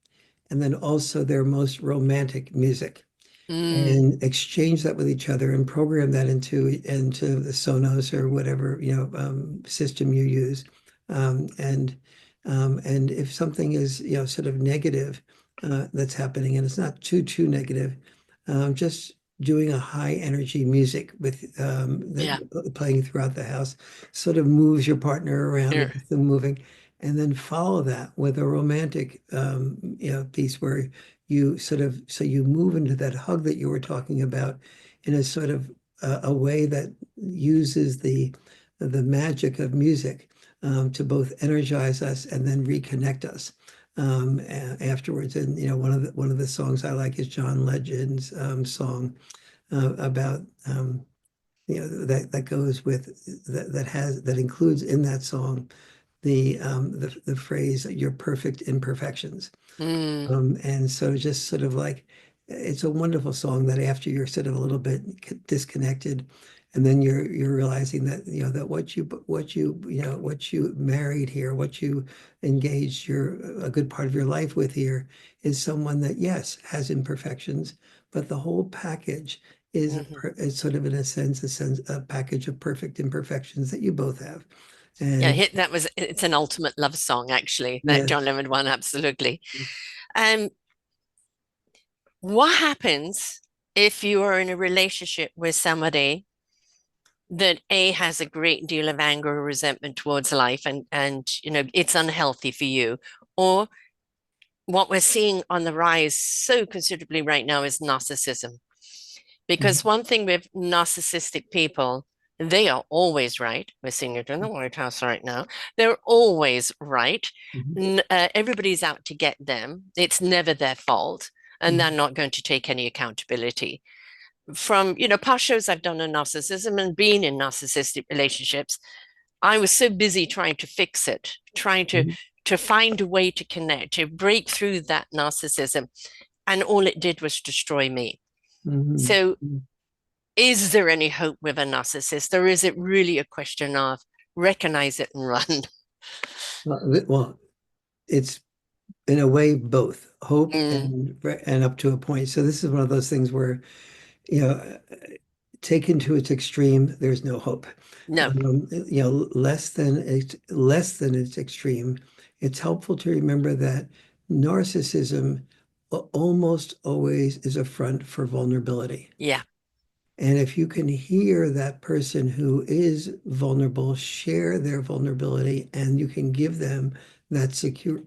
[SPEAKER 2] and then also their most romantic music,
[SPEAKER 1] Mm,
[SPEAKER 2] and exchange that with each other and program that into the Sonos or whatever system you use. And if something is sort of negative that's happening, and it's not too negative, just doing a high energy music with
[SPEAKER 1] yeah.
[SPEAKER 2] that playing throughout the house sort of moves your partner around
[SPEAKER 1] Yeah.
[SPEAKER 2] and gets them moving, and then follow that with a romantic piece where you move into that hug that you were talking about in a sort of a way that uses the magic of music to both energize us and then reconnect us afterwards. And one of the songs I like is John Legend's song about that goes with that includes in that song the phrase "your perfect imperfections."
[SPEAKER 1] Mm,
[SPEAKER 2] And so just sort of like it's a wonderful song that after you're sort of a little bit disconnected, and then you're realizing that that what you married here, what you engaged your a good part of your life with here is someone that yes has imperfections, but the whole package
[SPEAKER 1] mhm.
[SPEAKER 2] is sort of in a sense a package of perfect imperfections that you both have.
[SPEAKER 1] Yeah,
[SPEAKER 2] And
[SPEAKER 1] it's an ultimate love song, actually, that John
[SPEAKER 2] yes.
[SPEAKER 1] Lennon one, absolutely. Um, what happens if you are in a relationship with somebody that A has a great deal of anger or resentment towards life and it's unhealthy for you, or what we're seeing on the rise so considerably right now is narcissism. Because
[SPEAKER 2] Mhm.
[SPEAKER 1] one thing with narcissistic people, they are always right. We're seeing it in the White House right now. They're always right.
[SPEAKER 2] Mhm.
[SPEAKER 1] Everybody's out to get them. It's never their fault. And they're
[SPEAKER 2] Mhm.
[SPEAKER 1] not going to take any accountability. From, past shows I've done on narcissism and being in narcissistic relationships, I was so busy trying to fix it, trying
[SPEAKER 2] Mhm.
[SPEAKER 1] to find a way to connect, to break through that narcissism. And all it did was destroy me.
[SPEAKER 2] Mhm.
[SPEAKER 1] So
[SPEAKER 2] Mhm.
[SPEAKER 1] is there any hope with a narcissist, or is it really a question of recognize it and run?
[SPEAKER 2] Well, it's in a way both hope
[SPEAKER 1] Mm,
[SPEAKER 2] and up to a point. So this is one of those things where, you know, taken to its extreme, there's no hope.
[SPEAKER 1] no,
[SPEAKER 2] Less than its extreme, it's helpful to remember that narcissism almost always is a front for vulnerability.
[SPEAKER 1] yeah,
[SPEAKER 2] And if you can hear that person who is vulnerable share their vulnerability, and you can give them that secure,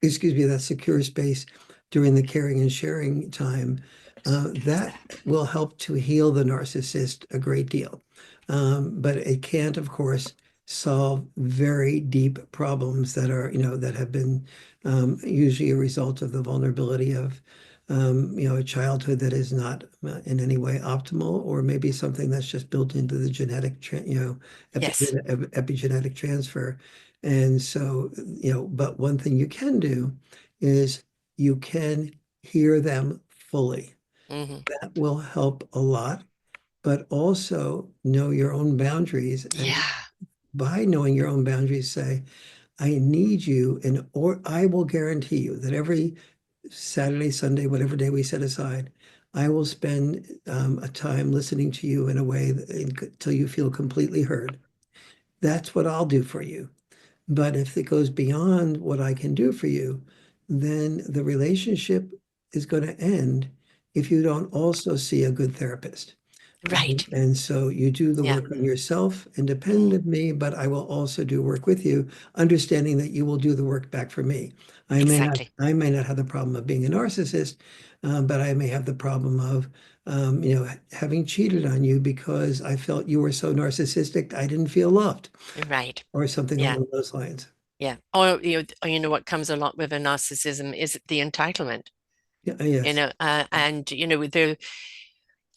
[SPEAKER 2] excuse me, that secure space during the caring and sharing time, that will help to heal the narcissist a great deal. But it can't, of course, solve very deep problems that are, that have been usually a result of the vulnerability of, a childhood that is not in any way optimal, or maybe something that's just built into the genetic,
[SPEAKER 1] Yes.
[SPEAKER 2] epigenetic transfer. And so, but one thing you can do is you can hear them fully.
[SPEAKER 1] Hmm.
[SPEAKER 2] That will help a lot, but also know your own boundaries. And
[SPEAKER 1] Yeah.
[SPEAKER 2] by knowing your own boundaries, say, I need you, and or I will guarantee you that every Saturday, Sunday, whatever day we set aside, I will spend a time listening to you in a way until you feel completely heard. That's what I'll do for you. But if it goes beyond what I can do for you, then the relationship is going to end if you don't also see a good therapist.
[SPEAKER 1] Right.
[SPEAKER 2] And so you do the
[SPEAKER 1] Yeah.
[SPEAKER 2] work on yourself, independent
[SPEAKER 1] Mm.
[SPEAKER 2] of me, but I will also do work with you, understanding that you will do the work back for me.
[SPEAKER 1] Exactly.
[SPEAKER 2] I may not have the problem of being a narcissist, but I may have the problem of, having cheated on you because I felt you were so narcissistic, I didn't feel loved,
[SPEAKER 1] Right.
[SPEAKER 2] or something
[SPEAKER 1] Yeah.
[SPEAKER 2] along those lines.
[SPEAKER 1] Yeah. Or what comes along with a narcissism is the entitlement,
[SPEAKER 2] Yeah, yes.
[SPEAKER 1] and there,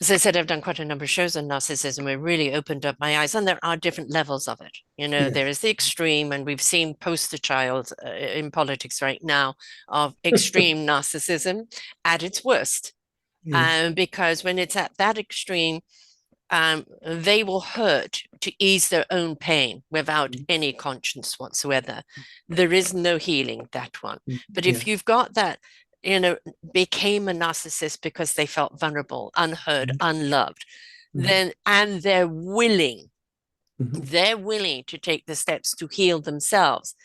[SPEAKER 1] as I said, I've done quite a number of shows on narcissism. It really opened up my eyes, and there are different levels of it. There
[SPEAKER 2] Yes.
[SPEAKER 1] is the extreme, and we've seen poster child in politics right now of extreme narcissism at its worst.
[SPEAKER 2] Yes.
[SPEAKER 1] Because when it's at that extreme, they will hurt to ease their own pain without any conscience whatsoever. There is no healing that one. But if
[SPEAKER 2] Yes.
[SPEAKER 1] you've got that, you know, became a narcissist because they felt vulnerable, unheard, unloved,
[SPEAKER 2] Mhm.
[SPEAKER 1] then and
[SPEAKER 2] Mhm.
[SPEAKER 1] they're willing to take the steps to heal themselves,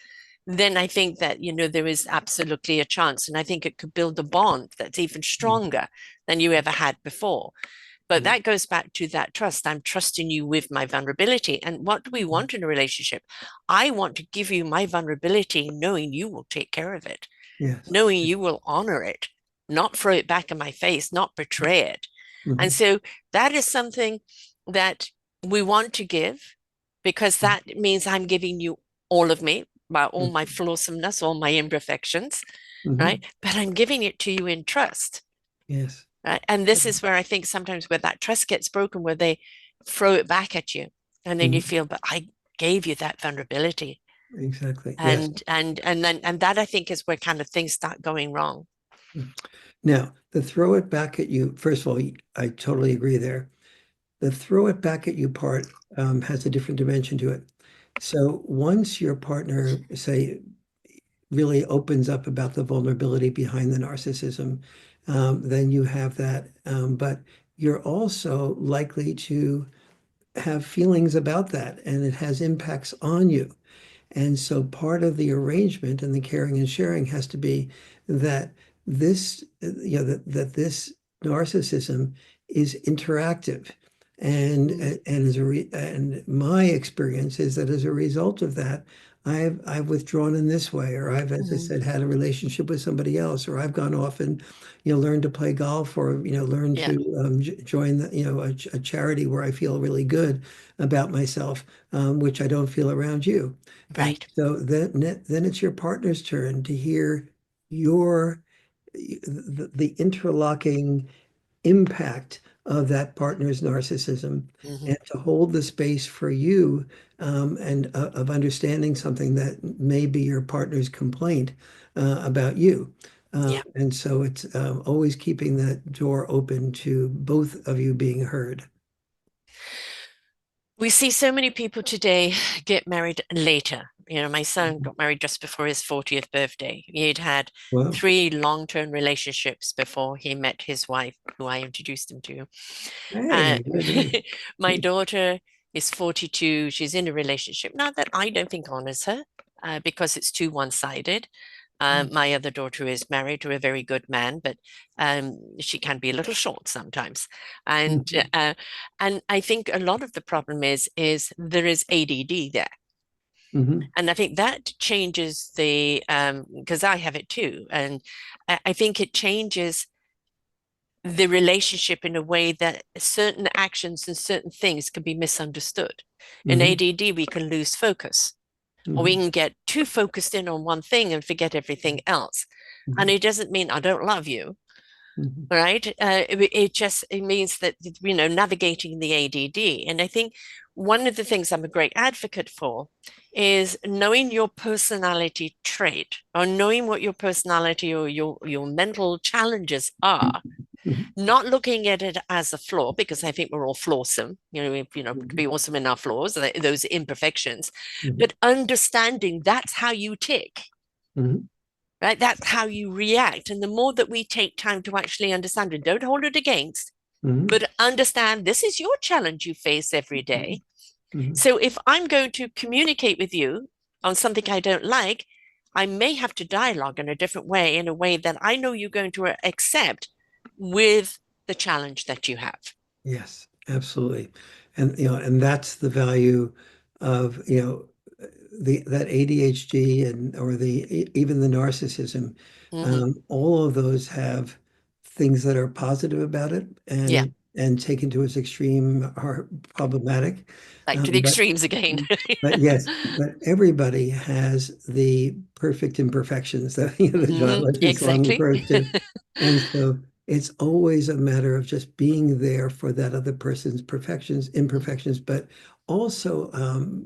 [SPEAKER 1] then I think that, there is absolutely a chance. And I think it could build a bond that's even
[SPEAKER 2] Mhm.
[SPEAKER 1] stronger than you ever had before. But
[SPEAKER 2] Mhm.
[SPEAKER 1] that goes back to that trust. I'm trusting you with my vulnerability. And what do we want in a relationship? I want to give you my vulnerability, knowing you will take care of it,
[SPEAKER 2] Yes.
[SPEAKER 1] knowing you will honor it, not throw it back in my face, not betray it. And
[SPEAKER 2] Mhm.
[SPEAKER 1] so that is something that we want to give, because that means I'm giving you all of me, about all my
[SPEAKER 2] Mhm.
[SPEAKER 1] flawsomeness, all my imperfections, right?
[SPEAKER 2] Mhm.
[SPEAKER 1] But I'm giving it to you in trust.
[SPEAKER 2] Yes.
[SPEAKER 1] Right? And this is where I think sometimes where that trust gets broken, where they throw it back at you, and then you
[SPEAKER 2] Mhm.
[SPEAKER 1] feel, but I gave you that vulnerability,
[SPEAKER 2] Exactly. Yes.
[SPEAKER 1] and that I think is where kind of things start going wrong.
[SPEAKER 2] Now, the throw it back at you, first of all, I totally agree there. The throw it back at you part has a different dimension to it. So once your partner, say, really opens up about the vulnerability behind the narcissism, then you have that. But you're also likely to have feelings about that, and it has impacts on you. And so part of the arrangement and the caring and sharing has to be that that this narcissism is interactive.
[SPEAKER 1] Mm.
[SPEAKER 2] And my experience is that as a result of that, I've withdrawn in this way, or I've, as I
[SPEAKER 1] Mm.
[SPEAKER 2] said, had a relationship with somebody else, or I've gone off and, learned to play golf, or, learned
[SPEAKER 1] Yeah,
[SPEAKER 2] to join a charity where I feel really good about myself, which I don't feel around you. And
[SPEAKER 1] right.
[SPEAKER 2] so then it's your partner's turn to hear your the interlocking impact of that partner's narcissism,
[SPEAKER 1] Hmm.
[SPEAKER 2] and to hold the space for you, and of understanding something that may be your partner's complaint about you.
[SPEAKER 1] Yeah.
[SPEAKER 2] And so it's always keeping that door open to both of you being heard.
[SPEAKER 1] We see so many people today get married later. My son
[SPEAKER 2] Mhm.
[SPEAKER 1] got married just before his 40th birthday. He'd had
[SPEAKER 2] Well,
[SPEAKER 1] 3 long-term relationships before he met his wife, who I introduced him to. Uh,
[SPEAKER 2] hey, good.
[SPEAKER 1] my daughter is 42. She's in a relationship, not that I don't think honors her, because it's too one-sided.
[SPEAKER 2] Mm.
[SPEAKER 1] My other daughter is married to a very good man, but she can be a little short sometimes. And
[SPEAKER 2] Mhm.
[SPEAKER 1] uh, and I think a lot of the problem is there is ADD there.
[SPEAKER 2] Mhm.
[SPEAKER 1] And I think that changes the because I have it too. And I think it changes the relationship in a way that certain actions and certain things can be misunderstood. In
[SPEAKER 2] Mhm.
[SPEAKER 1] ADD, we can lose focus, or we
[SPEAKER 2] Mhm.
[SPEAKER 1] can get too focused in on one thing and forget everything else. And
[SPEAKER 2] Mhm.
[SPEAKER 1] it doesn't mean I don't love you,
[SPEAKER 2] Mhm.
[SPEAKER 1] right? It just it means that navigating the ADD. And I think one of the things I'm a great advocate for is knowing your personality trait, or knowing what your personality or your mental challenges are,
[SPEAKER 2] Mhm.
[SPEAKER 1] not looking at it as a flaw, because I think we're all flawsome, to
[SPEAKER 2] Mhm.
[SPEAKER 1] be awesome in our flaws, those imperfections,
[SPEAKER 2] Mhm.
[SPEAKER 1] but understanding that's how you tick,
[SPEAKER 2] Mhm.
[SPEAKER 1] right? That's how you react. And the more that we take time to actually understand and don't hold it against,
[SPEAKER 2] Mhm.
[SPEAKER 1] but understand this is your challenge you face every day.
[SPEAKER 2] Mhm.
[SPEAKER 1] So if I'm going to communicate with you on something I don't like, I may have to dialogue in a different way, in a way that I know you're going to accept with the challenge that you have.
[SPEAKER 2] Yes, absolutely. And and that's the value of, the that ADHD and or even the narcissism.
[SPEAKER 1] Mm-hmm.
[SPEAKER 2] All of those have things that are positive about it
[SPEAKER 1] Yeah,
[SPEAKER 2] and taken to its extreme are problematic.
[SPEAKER 1] like to the
[SPEAKER 2] But
[SPEAKER 1] extremes again.
[SPEAKER 2] yes, but everybody has the perfect imperfections that that John
[SPEAKER 1] Hmm.
[SPEAKER 2] Wesley song
[SPEAKER 1] Exactly.
[SPEAKER 2] refers to. And so it's always a matter of just being there for that other person's perfections, imperfections, but also,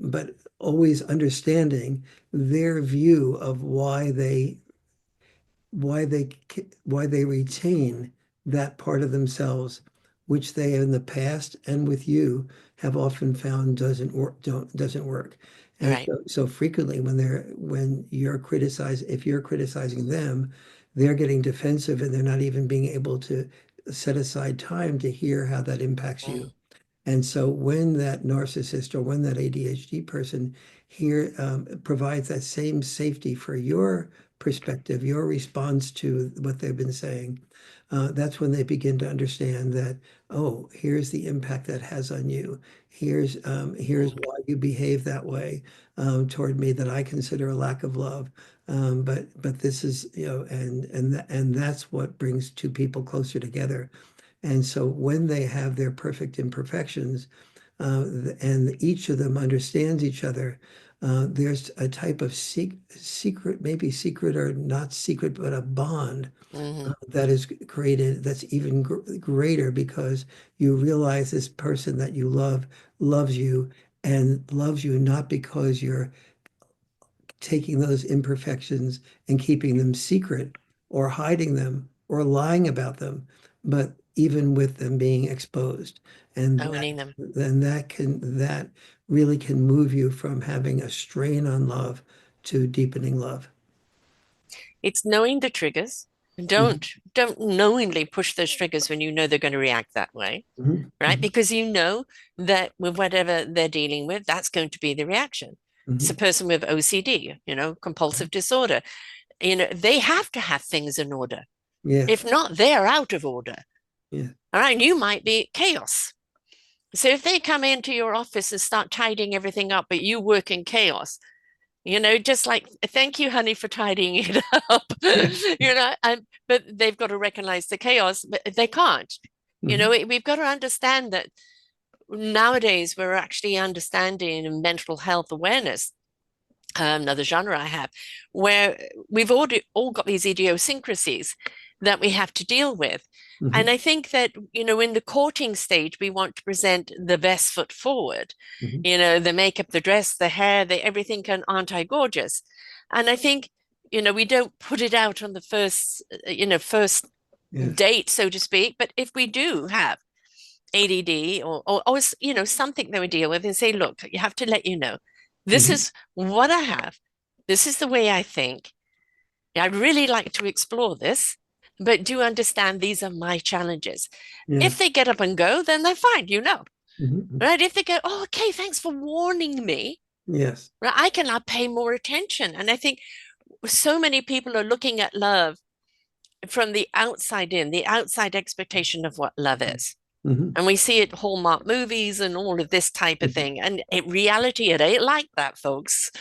[SPEAKER 2] but always understanding their view of why they retain that part of themselves, which they in the past and with you have often found doesn't work. And
[SPEAKER 1] Right.
[SPEAKER 2] so frequently when you're criticized, if you're criticizing them, they're getting defensive and they're not even being able to set aside time to hear how that impacts you.
[SPEAKER 1] Mm.
[SPEAKER 2] And so when that narcissist or when that ADHD person here provides that same safety for your perspective, your response to what they've been saying, that's when they begin to understand that, oh, here's the impact that has on you. Here's
[SPEAKER 1] Mm.
[SPEAKER 2] why you behave that way toward me that I consider a lack of love. But this is, and that's what brings two people closer together. And so when they have their perfect imperfections, and each of them understands each other, there's a type of secret, maybe secret or not secret, but a bond
[SPEAKER 1] Hmm.
[SPEAKER 2] that is created that's even greater because you realize this person that you love loves you and loves you not because you're taking those imperfections and keeping them secret or hiding them or lying about them, but even with them being exposed. And
[SPEAKER 1] Owning them.
[SPEAKER 2] that really can move you from having a strain on love to deepening love.
[SPEAKER 1] It's knowing the triggers.
[SPEAKER 2] Mhm.
[SPEAKER 1] Don't knowingly push those triggers when you know they're going to react that way,
[SPEAKER 2] Mhm.
[SPEAKER 1] right?
[SPEAKER 2] Mhm.
[SPEAKER 1] Because you know that with whatever they're dealing with, that's going to be the reaction. It's a
[SPEAKER 2] Mhm.
[SPEAKER 1] person with OCD, compulsive disorder. They have to have things in order.
[SPEAKER 2] Yes.
[SPEAKER 1] If not, they're out of order.
[SPEAKER 2] Yeah.
[SPEAKER 1] All right. And you might be chaos. So if they come into your office and start tidying everything up, but you work in chaos, just like, thank you, honey, for tidying it up,
[SPEAKER 2] Yeah.
[SPEAKER 1] but they've got to recognize the chaos, but they can't.
[SPEAKER 2] Mhm.
[SPEAKER 1] We've got to understand that nowadays we're actually understanding mental health awareness, another genre I have, where we've all got these idiosyncrasies that we have to deal with. And
[SPEAKER 2] Mhm.
[SPEAKER 1] I think that, in the courting stage, we want to present the best foot forward.
[SPEAKER 2] Mhm.
[SPEAKER 1] The makeup, the dress, the hair, everything can, aren't I gorgeous? And I think, we don't put it out on the first
[SPEAKER 2] Yes.
[SPEAKER 1] date, so to speak. But if we do have ADD or something that we deal with and say, look, you have to let this
[SPEAKER 2] Mhm.
[SPEAKER 1] is what I have. This is the way I think. I'd really like to explore this, but do understand these are my challenges.
[SPEAKER 2] Yeah.
[SPEAKER 1] If they get up and go, then they're fine.
[SPEAKER 2] Mhm.
[SPEAKER 1] Right? If they go, oh, okay, thanks for warning me,
[SPEAKER 2] Yes.
[SPEAKER 1] right? I can now pay more attention. And I think so many people are looking at love from the outside in, the outside expectation of what love is.
[SPEAKER 2] Hmm.
[SPEAKER 1] And we see it Hallmark movies and all of this type of thing. And in reality, it ain't like that, folks.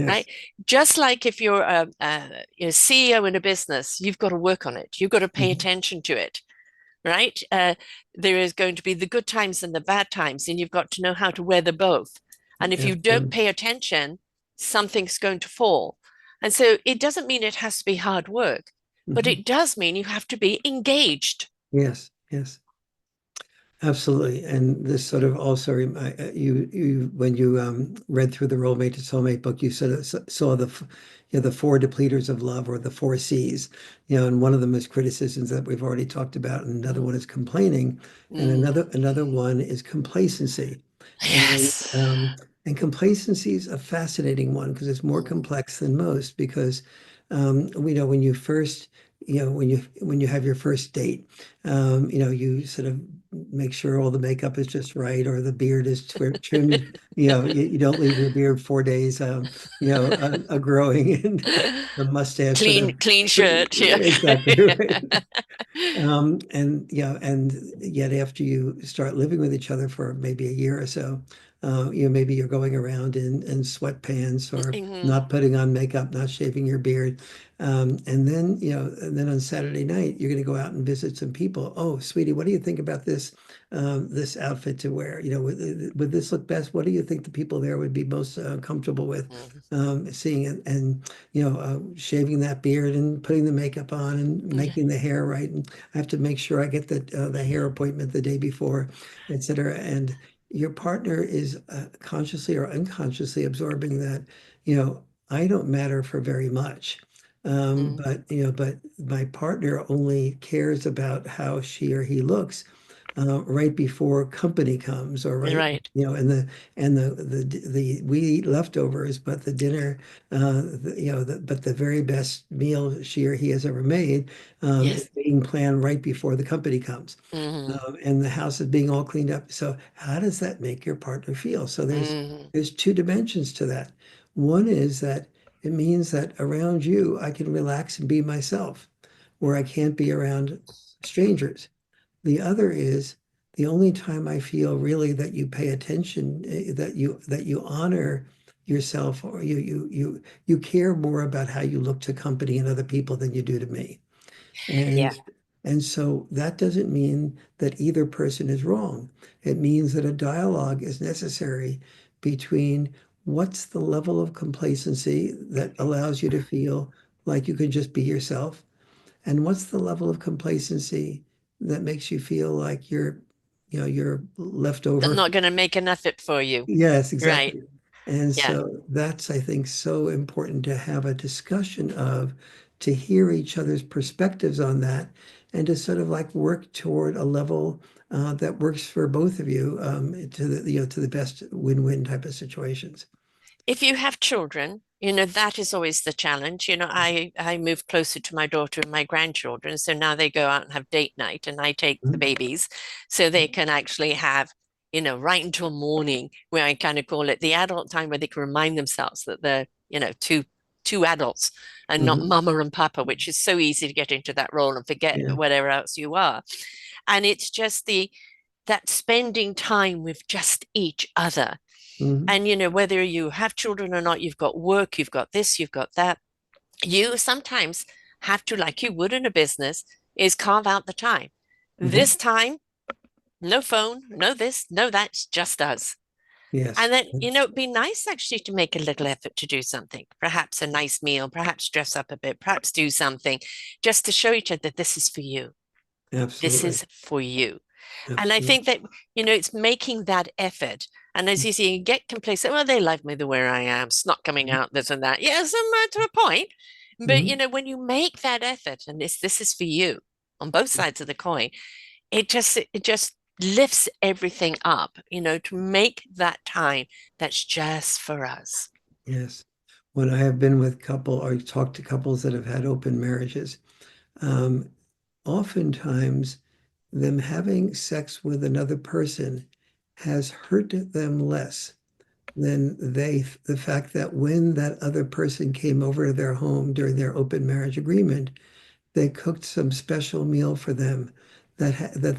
[SPEAKER 1] Right?
[SPEAKER 2] Yes.
[SPEAKER 1] Just like if you're a CEO in a business, you've got to work on it. You've got to pay
[SPEAKER 2] Hmm.
[SPEAKER 1] attention to it. Right? There is going to be the good times and the bad times, and you've got to know how to weather both. And if you don't
[SPEAKER 2] Absolutely.
[SPEAKER 1] pay attention, something's going to fall. And so it doesn't mean it has to be hard work, but
[SPEAKER 2] Hmm.
[SPEAKER 1] it does mean you have to be engaged.
[SPEAKER 2] Yes. Yes. Absolutely. And this sort of also you when you read through the Role Mate to Soulmate book, you sort of saw the four depleters of love, or the four C's. And one of them is criticisms that we've already talked about, and another one is complaining, and
[SPEAKER 1] Mm,
[SPEAKER 2] another one is complacency. And
[SPEAKER 1] yes.
[SPEAKER 2] complacency is a fascinating one because it's more
[SPEAKER 1] Mm,
[SPEAKER 2] complex than most, because we know when you first when you have your first date, you sort of make sure all the makeup is just right, or the beard is trimmed. You don't leave your beard 4 days, growing, and the mustache sort
[SPEAKER 1] clean,
[SPEAKER 2] of
[SPEAKER 1] clean shirt. Yeah.
[SPEAKER 2] exactly right. And yet after you start living with each other for maybe a year or so, maybe you're going around in sweatpants, or
[SPEAKER 1] Mhm,
[SPEAKER 2] not putting on makeup, not shaving your beard. And then on Saturday night, you're going to go out and visit some people. Oh, sweetie, what do you think about this outfit to wear? Would this look best? What do you think the people there would be most comfortable with
[SPEAKER 1] mhm,
[SPEAKER 2] seeing it? And shaving that beard and putting the makeup on and
[SPEAKER 1] mhm,
[SPEAKER 2] making the hair right. And I have to make sure I get the hair appointment the day before, etc. And your partner is consciously or unconsciously absorbing that, I don't matter for very much.
[SPEAKER 1] mhm.
[SPEAKER 2] But my partner only cares about how she or he looks right before company comes, or right,
[SPEAKER 1] Right.
[SPEAKER 2] and we eat leftovers, but the dinner, but the very best meal she or he has ever made is
[SPEAKER 1] Yes.
[SPEAKER 2] being planned right before the company comes,
[SPEAKER 1] Mhm,
[SPEAKER 2] and the house is being all cleaned up. So how does that make your partner feel? So there's
[SPEAKER 1] mhm.
[SPEAKER 2] there's two dimensions to that. One is that it means that around you, I can relax and be myself, where I can't be around strangers. The other is the only time I feel really that you pay attention, that you honor yourself, or you care more about how you look to company and other people than you do to me. And
[SPEAKER 1] Yeah.
[SPEAKER 2] and so that doesn't mean that either person is wrong. It means that a dialogue is necessary between what's the level of complacency that allows you to feel like you can just be yourself, and what's the level of complacency that makes you feel like you're left
[SPEAKER 1] I'm
[SPEAKER 2] over.
[SPEAKER 1] not going to make an effort for you.
[SPEAKER 2] Yes,
[SPEAKER 1] Right.
[SPEAKER 2] exactly. And
[SPEAKER 1] Yeah.
[SPEAKER 2] so that's, I think, so important to have a discussion of, to hear each other's perspectives on that, and to sort of like work toward a level that works for both of you, to the best win-win type of situations.
[SPEAKER 1] If you have children, that is always the challenge. I moved closer to my daughter and my grandchildren, so now they go out and have date night, and I take the
[SPEAKER 2] Mhm.
[SPEAKER 1] babies so they can actually have, right until morning, where I kind of call it the adult time, where they can remind themselves that they're, two adults and not
[SPEAKER 2] Mhm.
[SPEAKER 1] mama and papa, which is so easy to get into that role and forget
[SPEAKER 2] Yeah.
[SPEAKER 1] whatever else you are. And it's just that spending time with just each other.
[SPEAKER 2] Mhm.
[SPEAKER 1] And, whether you have children or not, you've got work, you've got this, you've got that. You sometimes have to, like you would in a business, is carve out the time.
[SPEAKER 2] Mhm.
[SPEAKER 1] This time, no phone, no this, no that's just us.
[SPEAKER 2] Yes.
[SPEAKER 1] And then, it'd be nice actually to make a little effort to do something, perhaps a nice meal, perhaps dress up a bit, perhaps do something just to show each other that this is for you. This
[SPEAKER 2] Absolutely.
[SPEAKER 1] is for you. And I
[SPEAKER 2] Absolutely.
[SPEAKER 1] think that, it's making that effort. And as you see, you get complacent. Well, they like me the way I am. It's not coming out, this and that. Yes, to a point. But,
[SPEAKER 2] Mhm.
[SPEAKER 1] when you make that effort and this is for you on both sides of the coin, it just lifts everything up, to make that time that's just for us.
[SPEAKER 2] Yes. When I have been with couple or talked to couples that have had open marriages, um, oftentimes them having sex with another person has hurt them less then the fact that when that other person came over to their home during their open marriage agreement, they cooked some special meal for them that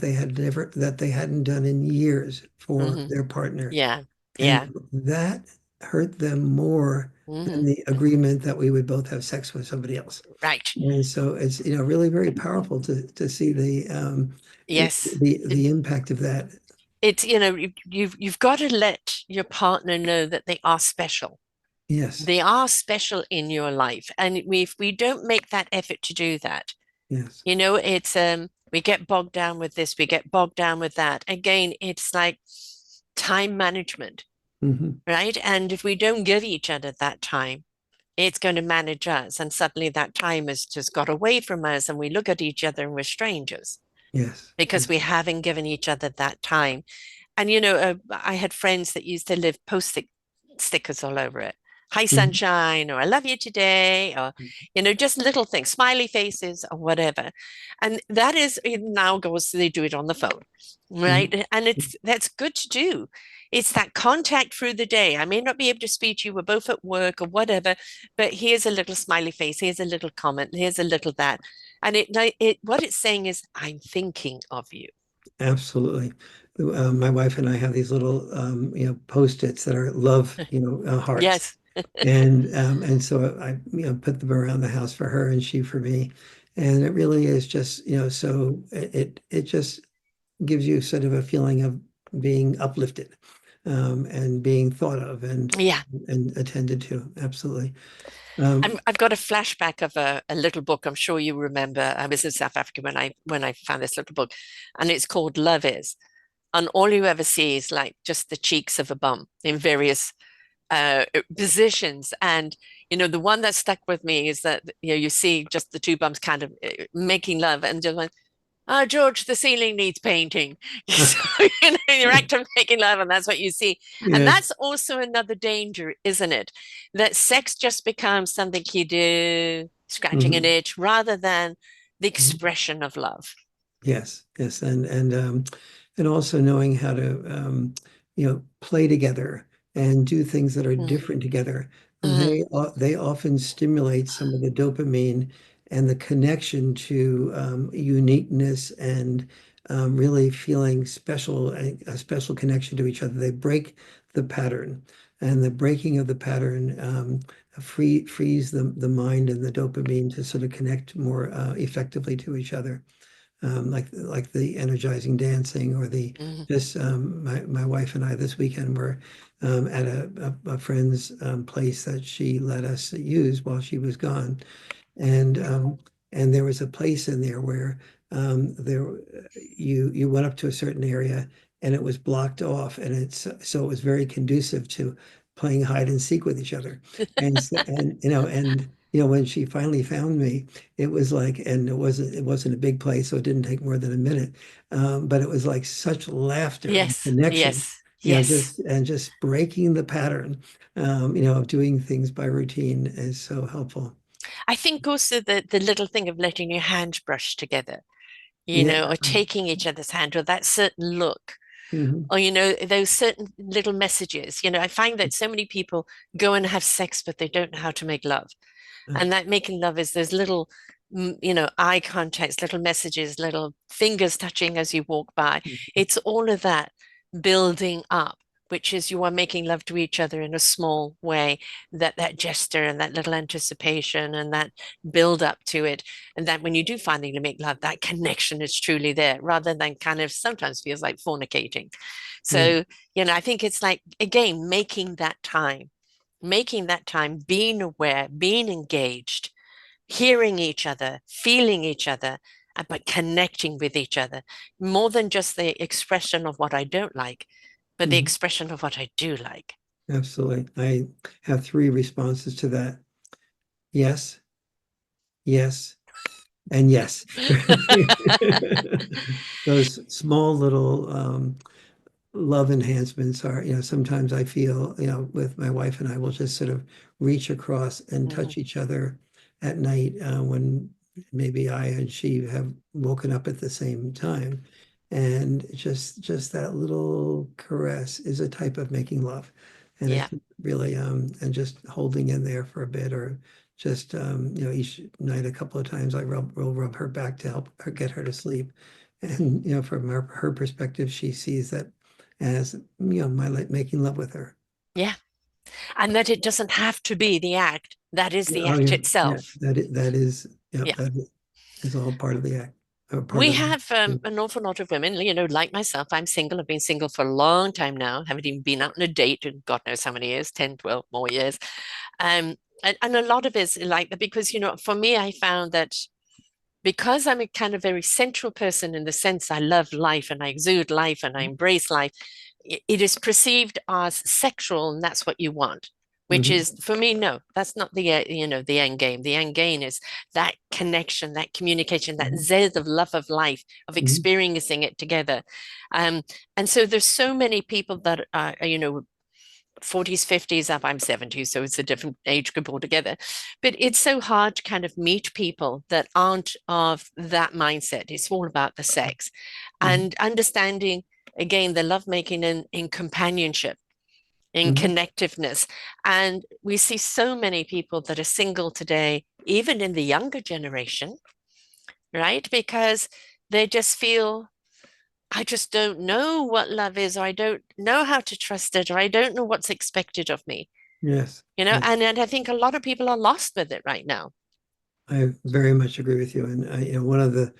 [SPEAKER 2] they hadn't done in years for
[SPEAKER 1] Hmm.
[SPEAKER 2] their partner.
[SPEAKER 1] Yeah.
[SPEAKER 2] And
[SPEAKER 1] Yeah.
[SPEAKER 2] that hurt them more than
[SPEAKER 1] Hmm.
[SPEAKER 2] the agreement that we would both have sex with somebody else.
[SPEAKER 1] Right.
[SPEAKER 2] And so it's, really very powerful to see
[SPEAKER 1] Yes.
[SPEAKER 2] the impact of that.
[SPEAKER 1] It's, you've got to let your partner know that they are special.
[SPEAKER 2] Yes,
[SPEAKER 1] They are special in your life. And if we don't make that effort to do that,
[SPEAKER 2] yes.
[SPEAKER 1] it's we get bogged down with this, we get bogged down with that. Again, it's like time management,
[SPEAKER 2] Hmm.
[SPEAKER 1] right? And if we don't give each other that time, it's going to manage us. And suddenly that time has just got away from us, and we look at each other and we're strangers
[SPEAKER 2] Yes.
[SPEAKER 1] because we haven't given each other that time. And I had friends that used to live stickers all over it. Hi,
[SPEAKER 2] Mhm.
[SPEAKER 1] sunshine, or I love you today, or just little things, smiley faces, or whatever. And that is it now goes, they do it on the phone,
[SPEAKER 2] Mhm.
[SPEAKER 1] right? And that's good to do. It's that contact through the day. I may not be able to speak to you, we're both at work or whatever, but here's a little smiley face, here's a little comment, here's a little that. And what it's saying is, I'm thinking of you.
[SPEAKER 2] Absolutely. My wife and I have these little, post-its that are love, hearts.
[SPEAKER 1] Yes.
[SPEAKER 2] And so I, put them around the house for her and she for me. And it really is just, so it just gives you sort of a feeling of being uplifted, and being thought of
[SPEAKER 1] Yeah.
[SPEAKER 2] and attended to. Absolutely. Um,
[SPEAKER 1] I've got a flashback of a little book. I'm sure you remember. I was in South Africa when I found this little book, and it's called Love Is. And all you ever see is like just the cheeks of a bum in various positions. And the one that stuck with me is that you see just the two bums kind of making love, and just like, oh, George, the ceiling needs painting. So, you're acting making love, and that's what you see. And
[SPEAKER 2] yes.
[SPEAKER 1] that's also another danger, isn't it? That sex just becomes something you do, scratching an
[SPEAKER 2] Mhm.
[SPEAKER 1] itch, rather than the
[SPEAKER 2] Mhm.
[SPEAKER 1] expression of love.
[SPEAKER 2] Yes, yes, and also knowing how to play together and do things that are
[SPEAKER 1] Mm,
[SPEAKER 2] different together.
[SPEAKER 1] mm,
[SPEAKER 2] They often stimulate some of the dopamine and the connection to uniqueness and really feeling special, a special connection to each other. They break the pattern, and the breaking of the pattern frees the mind and the dopamine to sort of connect more effectively to each other, like the energizing dancing or the
[SPEAKER 1] mm,
[SPEAKER 2] just my wife and I this weekend were at a friend's place that she let us use while she was gone, and there was a place in there where there you went up to a certain area and it was blocked off, and so it was very conducive to playing hide and seek with each other. And when she finally found me, it was like, and it wasn't a big place, so it didn't take more than a minute, but it was like such laughter and
[SPEAKER 1] yes,
[SPEAKER 2] connection,
[SPEAKER 1] yes, yes.
[SPEAKER 2] just breaking the pattern, of doing things by routine is so helpful.
[SPEAKER 1] I think also the little thing of letting your hands brush together,
[SPEAKER 2] Yeah.
[SPEAKER 1] or taking each other's hand, or that certain look,
[SPEAKER 2] Mhm.
[SPEAKER 1] or those certain little messages. I find that so many people go and have sex, but they don't know how to make love.
[SPEAKER 2] Uh,
[SPEAKER 1] And that making love is those little eye contacts, little messages, little fingers touching as you walk by. It's all of that building up, which is you are making love to each other in a small way. That gesture and that little anticipation and that build up to it, and that when you do finally make love, that connection is truly there, rather than kind of sometimes feels like fornicating.
[SPEAKER 2] yeah.
[SPEAKER 1] So I think it's like, again, making that time, being aware, being engaged, hearing each other, feeling each other, but connecting with each other more than just the expression of what I don't like, but the
[SPEAKER 2] Mhm.
[SPEAKER 1] expression of what I do like.
[SPEAKER 2] Absolutely. I have three responses to that. Yes, yes, and yes. Those small little love enhancements are, sometimes I feel, with my wife and I will just sort of reach across and
[SPEAKER 1] Mhm.
[SPEAKER 2] touch each other at night when maybe I and she have woken up at the same time. And just that little caress is a type of making love. And
[SPEAKER 1] Yeah.
[SPEAKER 2] it's really, and just holding in there for a bit, or just, each night a couple of times will rub her back to help her get her to sleep. And, from her perspective, she sees that as, my making love with her.
[SPEAKER 1] Yeah. And that it doesn't have to be the act. That is the
[SPEAKER 2] Oh,
[SPEAKER 1] act
[SPEAKER 2] yeah, yeah.
[SPEAKER 1] itself.
[SPEAKER 2] That is, yeah,
[SPEAKER 1] Yeah.
[SPEAKER 2] that is all part of the act, or part
[SPEAKER 1] We
[SPEAKER 2] of
[SPEAKER 1] have
[SPEAKER 2] the.
[SPEAKER 1] an awful lot of women, like myself. I'm single. I've been single for a long time now. Haven't even been out on a date in God knows how many years, 10, 12 more years. And a lot of it's like that because, for me, I found that because I'm a kind of very central person in the sense I love life and I exude life and I embrace life, it is perceived as sexual and that's what you want, which
[SPEAKER 2] Mhm,
[SPEAKER 1] is for me, no, that's not the end game. The end game is that connection, that communication, that
[SPEAKER 2] mhm,
[SPEAKER 1] zest of love of life, of
[SPEAKER 2] mhm,
[SPEAKER 1] experiencing it together. Um, and so there's so many people that are, 40s, 50s up. I'm 70, so it's a different age group altogether. But it's so hard to kind of meet people that aren't of that mindset. It's all about the sex
[SPEAKER 2] mhm,
[SPEAKER 1] and understanding, again, the lovemaking in companionship, in
[SPEAKER 2] mhm.
[SPEAKER 1] connectiveness. And we see so many people that are single today, even in the younger generation, right? Because they just feel I just don't know what love is, or I don't know how to trust it, or I don't know what's expected of me.
[SPEAKER 2] Yes, yes.
[SPEAKER 1] And I think a lot of people are lost with it right now.
[SPEAKER 2] I very much agree with you. And one of the,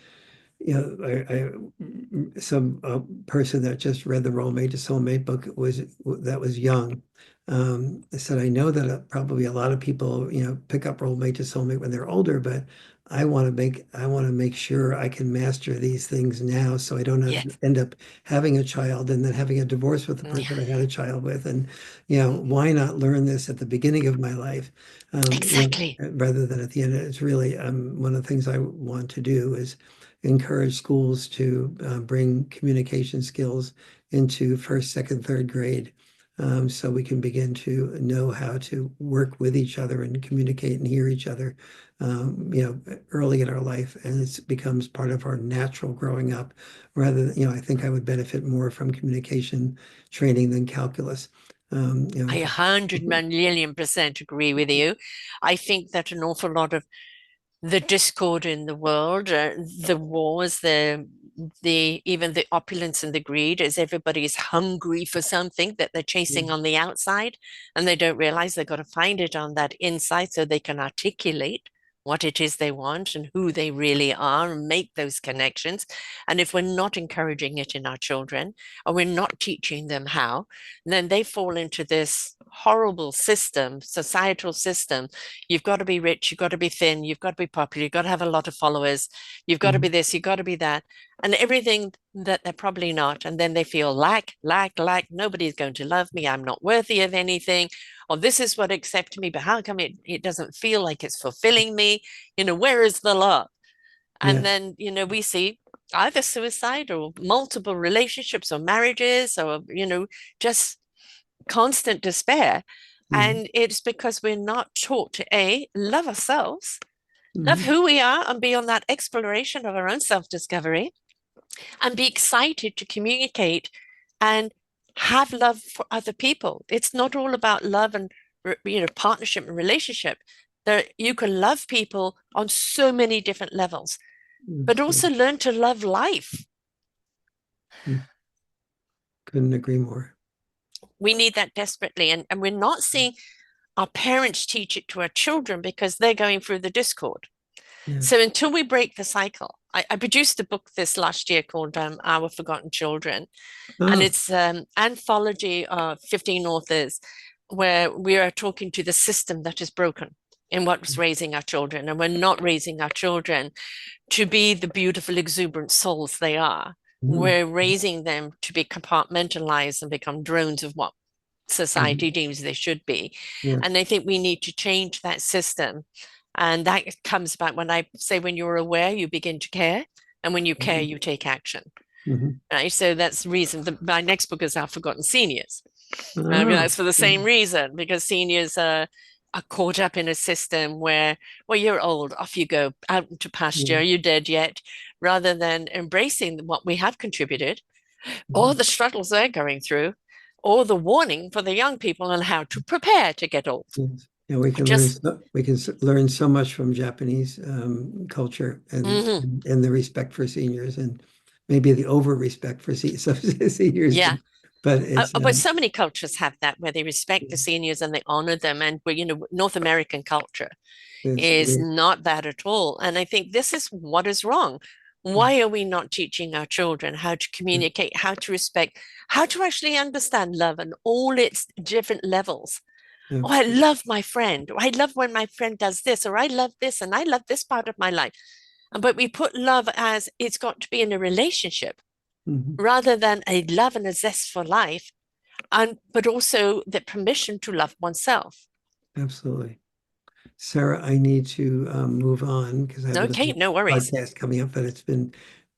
[SPEAKER 2] some person that just read the Role Made to Soulmate book that was young. Said, I know that probably a lot of people, pick up Role Made to Soulmate when they're older, but I want to make sure I can master these things now, so I don't
[SPEAKER 1] Yes.
[SPEAKER 2] end up having a child and then having a divorce with the
[SPEAKER 1] Yeah,
[SPEAKER 2] person I had a child with. And, why not learn this at the beginning of my life,
[SPEAKER 1] exactly.
[SPEAKER 2] rather than at the end? It's really, one of the things I want to do is encourage schools to bring communication skills into first, second, third grade, so we can begin to know how to work with each other and communicate and hear each other, early in our life, and it becomes part of our natural growing up. Rather than, I think I would benefit more from communication training than calculus.
[SPEAKER 1] I 100 million% agree with you. I think that an awful lot of the discord in the world, the wars, the even the opulence and the greed is everybody is hungry for something that they're chasing on the outside, and they don't realize they've got to find it on that inside so they can articulate what it is they want and who they really are and make those connections. And if we're not encouraging it in our children or we're not teaching them how, then they fall into this horrible system, societal system. You've got to be rich, you've got to be thin, you've got to be popular, you've got to have a lot of followers, you've got to be
[SPEAKER 2] Mhm.
[SPEAKER 1] this, you've got to be that, and everything that they're probably not. And then they feel lack, lack, lack. Nobody's going to love me. I'm not worthy of anything. Or this is what accepts me, but how come it doesn't feel like it's fulfilling me? Where is the love? And
[SPEAKER 2] Yes.
[SPEAKER 1] then, we see either suicide or multiple relationships or marriages or, just constant despair.
[SPEAKER 2] Mhm.
[SPEAKER 1] And it's because we're not taught to love ourselves, love
[SPEAKER 2] Mhm.
[SPEAKER 1] who we are, and be on that exploration of our own self discovery, and be excited to communicate and have love for other people. It's not all about love and partnership and relationship. There, you can love people on so many different levels, but also
[SPEAKER 2] Absolutely.
[SPEAKER 1] learn to love life.
[SPEAKER 2] Mm. Couldn't agree more.
[SPEAKER 1] We need that desperately, and we're not seeing our parents teach it to our children because they're going through the discord. So
[SPEAKER 2] Yes.
[SPEAKER 1] until we break the cycle, I produced a book this last year called Our Forgotten Children, and
[SPEAKER 2] Oh.
[SPEAKER 1] it's an anthology of 15 authors where we are talking to the system that is broken in what's raising our children, and we're not raising our children to be the beautiful, exuberant souls they are.
[SPEAKER 2] Mhm.
[SPEAKER 1] We're raising them to be compartmentalized and become drones of what
[SPEAKER 2] Mhm.
[SPEAKER 1] society deems they should be.
[SPEAKER 2] Yes.
[SPEAKER 1] And I think we need to change that system. And that comes back when I say, when you're aware, you begin to care. And when you care,
[SPEAKER 2] Mhm.
[SPEAKER 1] you take action.
[SPEAKER 2] Mhm.
[SPEAKER 1] Right. So that's the reason that my next book is Our Forgotten Seniors. I mean,
[SPEAKER 2] Oh.
[SPEAKER 1] that's for the same reason, because seniors are caught up in a system where, well, you're old, off you go, out into pasture, are
[SPEAKER 2] Yeah.
[SPEAKER 1] you dead yet? Rather than embracing what we have contributed, all
[SPEAKER 2] Mhm.
[SPEAKER 1] the struggles they're going through, or the warning for the young people on how to prepare to get old.
[SPEAKER 2] Yes. Yeah, we can learn
[SPEAKER 1] Just
[SPEAKER 2] so, learn so much from Japanese culture
[SPEAKER 1] mhm.
[SPEAKER 2] and the respect for seniors and maybe the over respect for some seniors,
[SPEAKER 1] Yeah.
[SPEAKER 2] but it's
[SPEAKER 1] But so many cultures have that where they respect the seniors and they honor them. And North American culture
[SPEAKER 2] it's
[SPEAKER 1] is not that at all. And I think this is what is wrong. Why are we not teaching our children how to communicate, how to respect, how to actually understand love and all its different levels? Oh, I
[SPEAKER 2] absolutely.
[SPEAKER 1] love my friend. Or I love when my friend does this, or I love this, and I love this part of my life. But we put love as it's got to be in a relationship
[SPEAKER 2] Mhm.
[SPEAKER 1] rather than a love and a zest for life, and but also the permission to love oneself.
[SPEAKER 2] Absolutely. Sarah, I need to move on because I have
[SPEAKER 1] Okay,
[SPEAKER 2] another
[SPEAKER 1] no worries.
[SPEAKER 2] podcast coming up, but it's been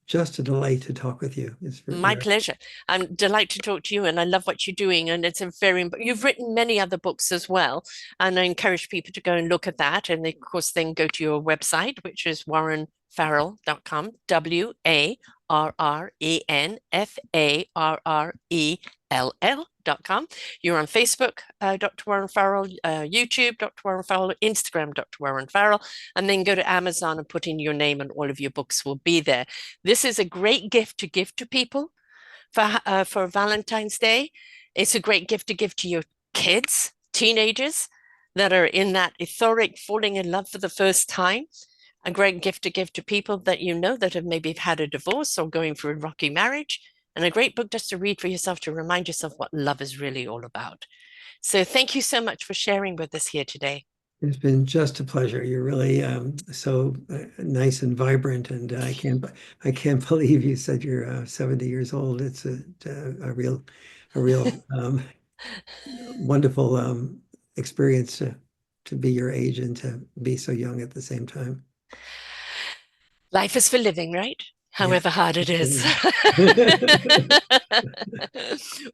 [SPEAKER 2] just a delight to talk with you.
[SPEAKER 1] My
[SPEAKER 2] You're
[SPEAKER 1] pleasure. I'm delighted to talk to you, and I love what you're doing. And it's a very, you've written many other books as well. And I encourage people to go and look at that. And of course, then go to your website, which is warrenfarrell.com, WarrenFarrell.com. You're on Facebook, Dr. Warren Farrell, YouTube, Dr. Warren Farrell, Instagram, Dr. Warren Farrell, and then go to Amazon and put in your name, and all of your books will be there. This is a great gift to give to people for Valentine's Day. It's a great gift to give to your kids, teenagers that are in that euphoric falling in love for the first time. A great gift to give to people that you know that have maybe had a divorce or going through a rocky marriage. And a great book just to read for yourself to remind yourself what love is really all about. So thank you so much for sharing with us here today.
[SPEAKER 2] It's been just a pleasure. You're really so nice and vibrant, and I can't believe you said you're 70 years old. It's a real wonderful experience to be your age and to be so young at the same time.
[SPEAKER 1] Life is for living, right?
[SPEAKER 2] Yeah,
[SPEAKER 1] However hard it is.
[SPEAKER 2] absolutely.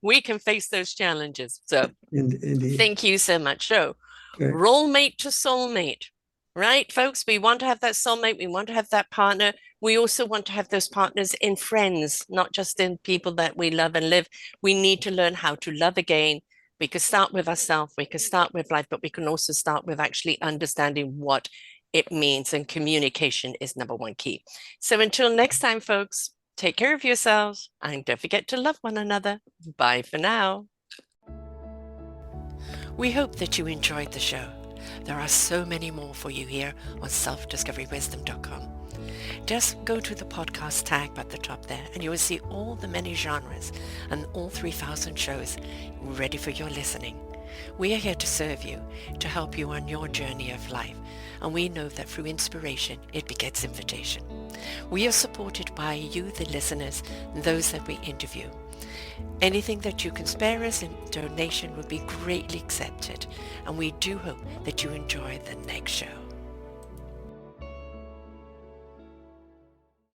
[SPEAKER 1] We can face those challenges. So
[SPEAKER 2] Indeed.
[SPEAKER 1] thank you so much. So,
[SPEAKER 2] Good.
[SPEAKER 1] role mate to soulmate, right, folks? We want to have that soulmate. We want to have that partner. We also want to have those partners in friends, not just in people that we love and live. We need to learn how to love again. We could start with ourselves, we could start with life, but we can also start with actually understanding what it means. And communication is number one key. So, until next time, folks, take care of yourselves and don't forget to love one another. Bye for now. We hope that you enjoyed the show. There are so many more for you here on selfdiscoverywisdom.com. Just go to the podcast tag at the top there and you will see all the many genres and all 3,000 shows ready for your listening. We are here to serve you, to help you on your journey of life, and we know that through inspiration it begets invitation. We are supported by you, the listeners, and those that we interview. Anything that you can spare us in donation would be greatly accepted, and we do hope that you enjoy the next show.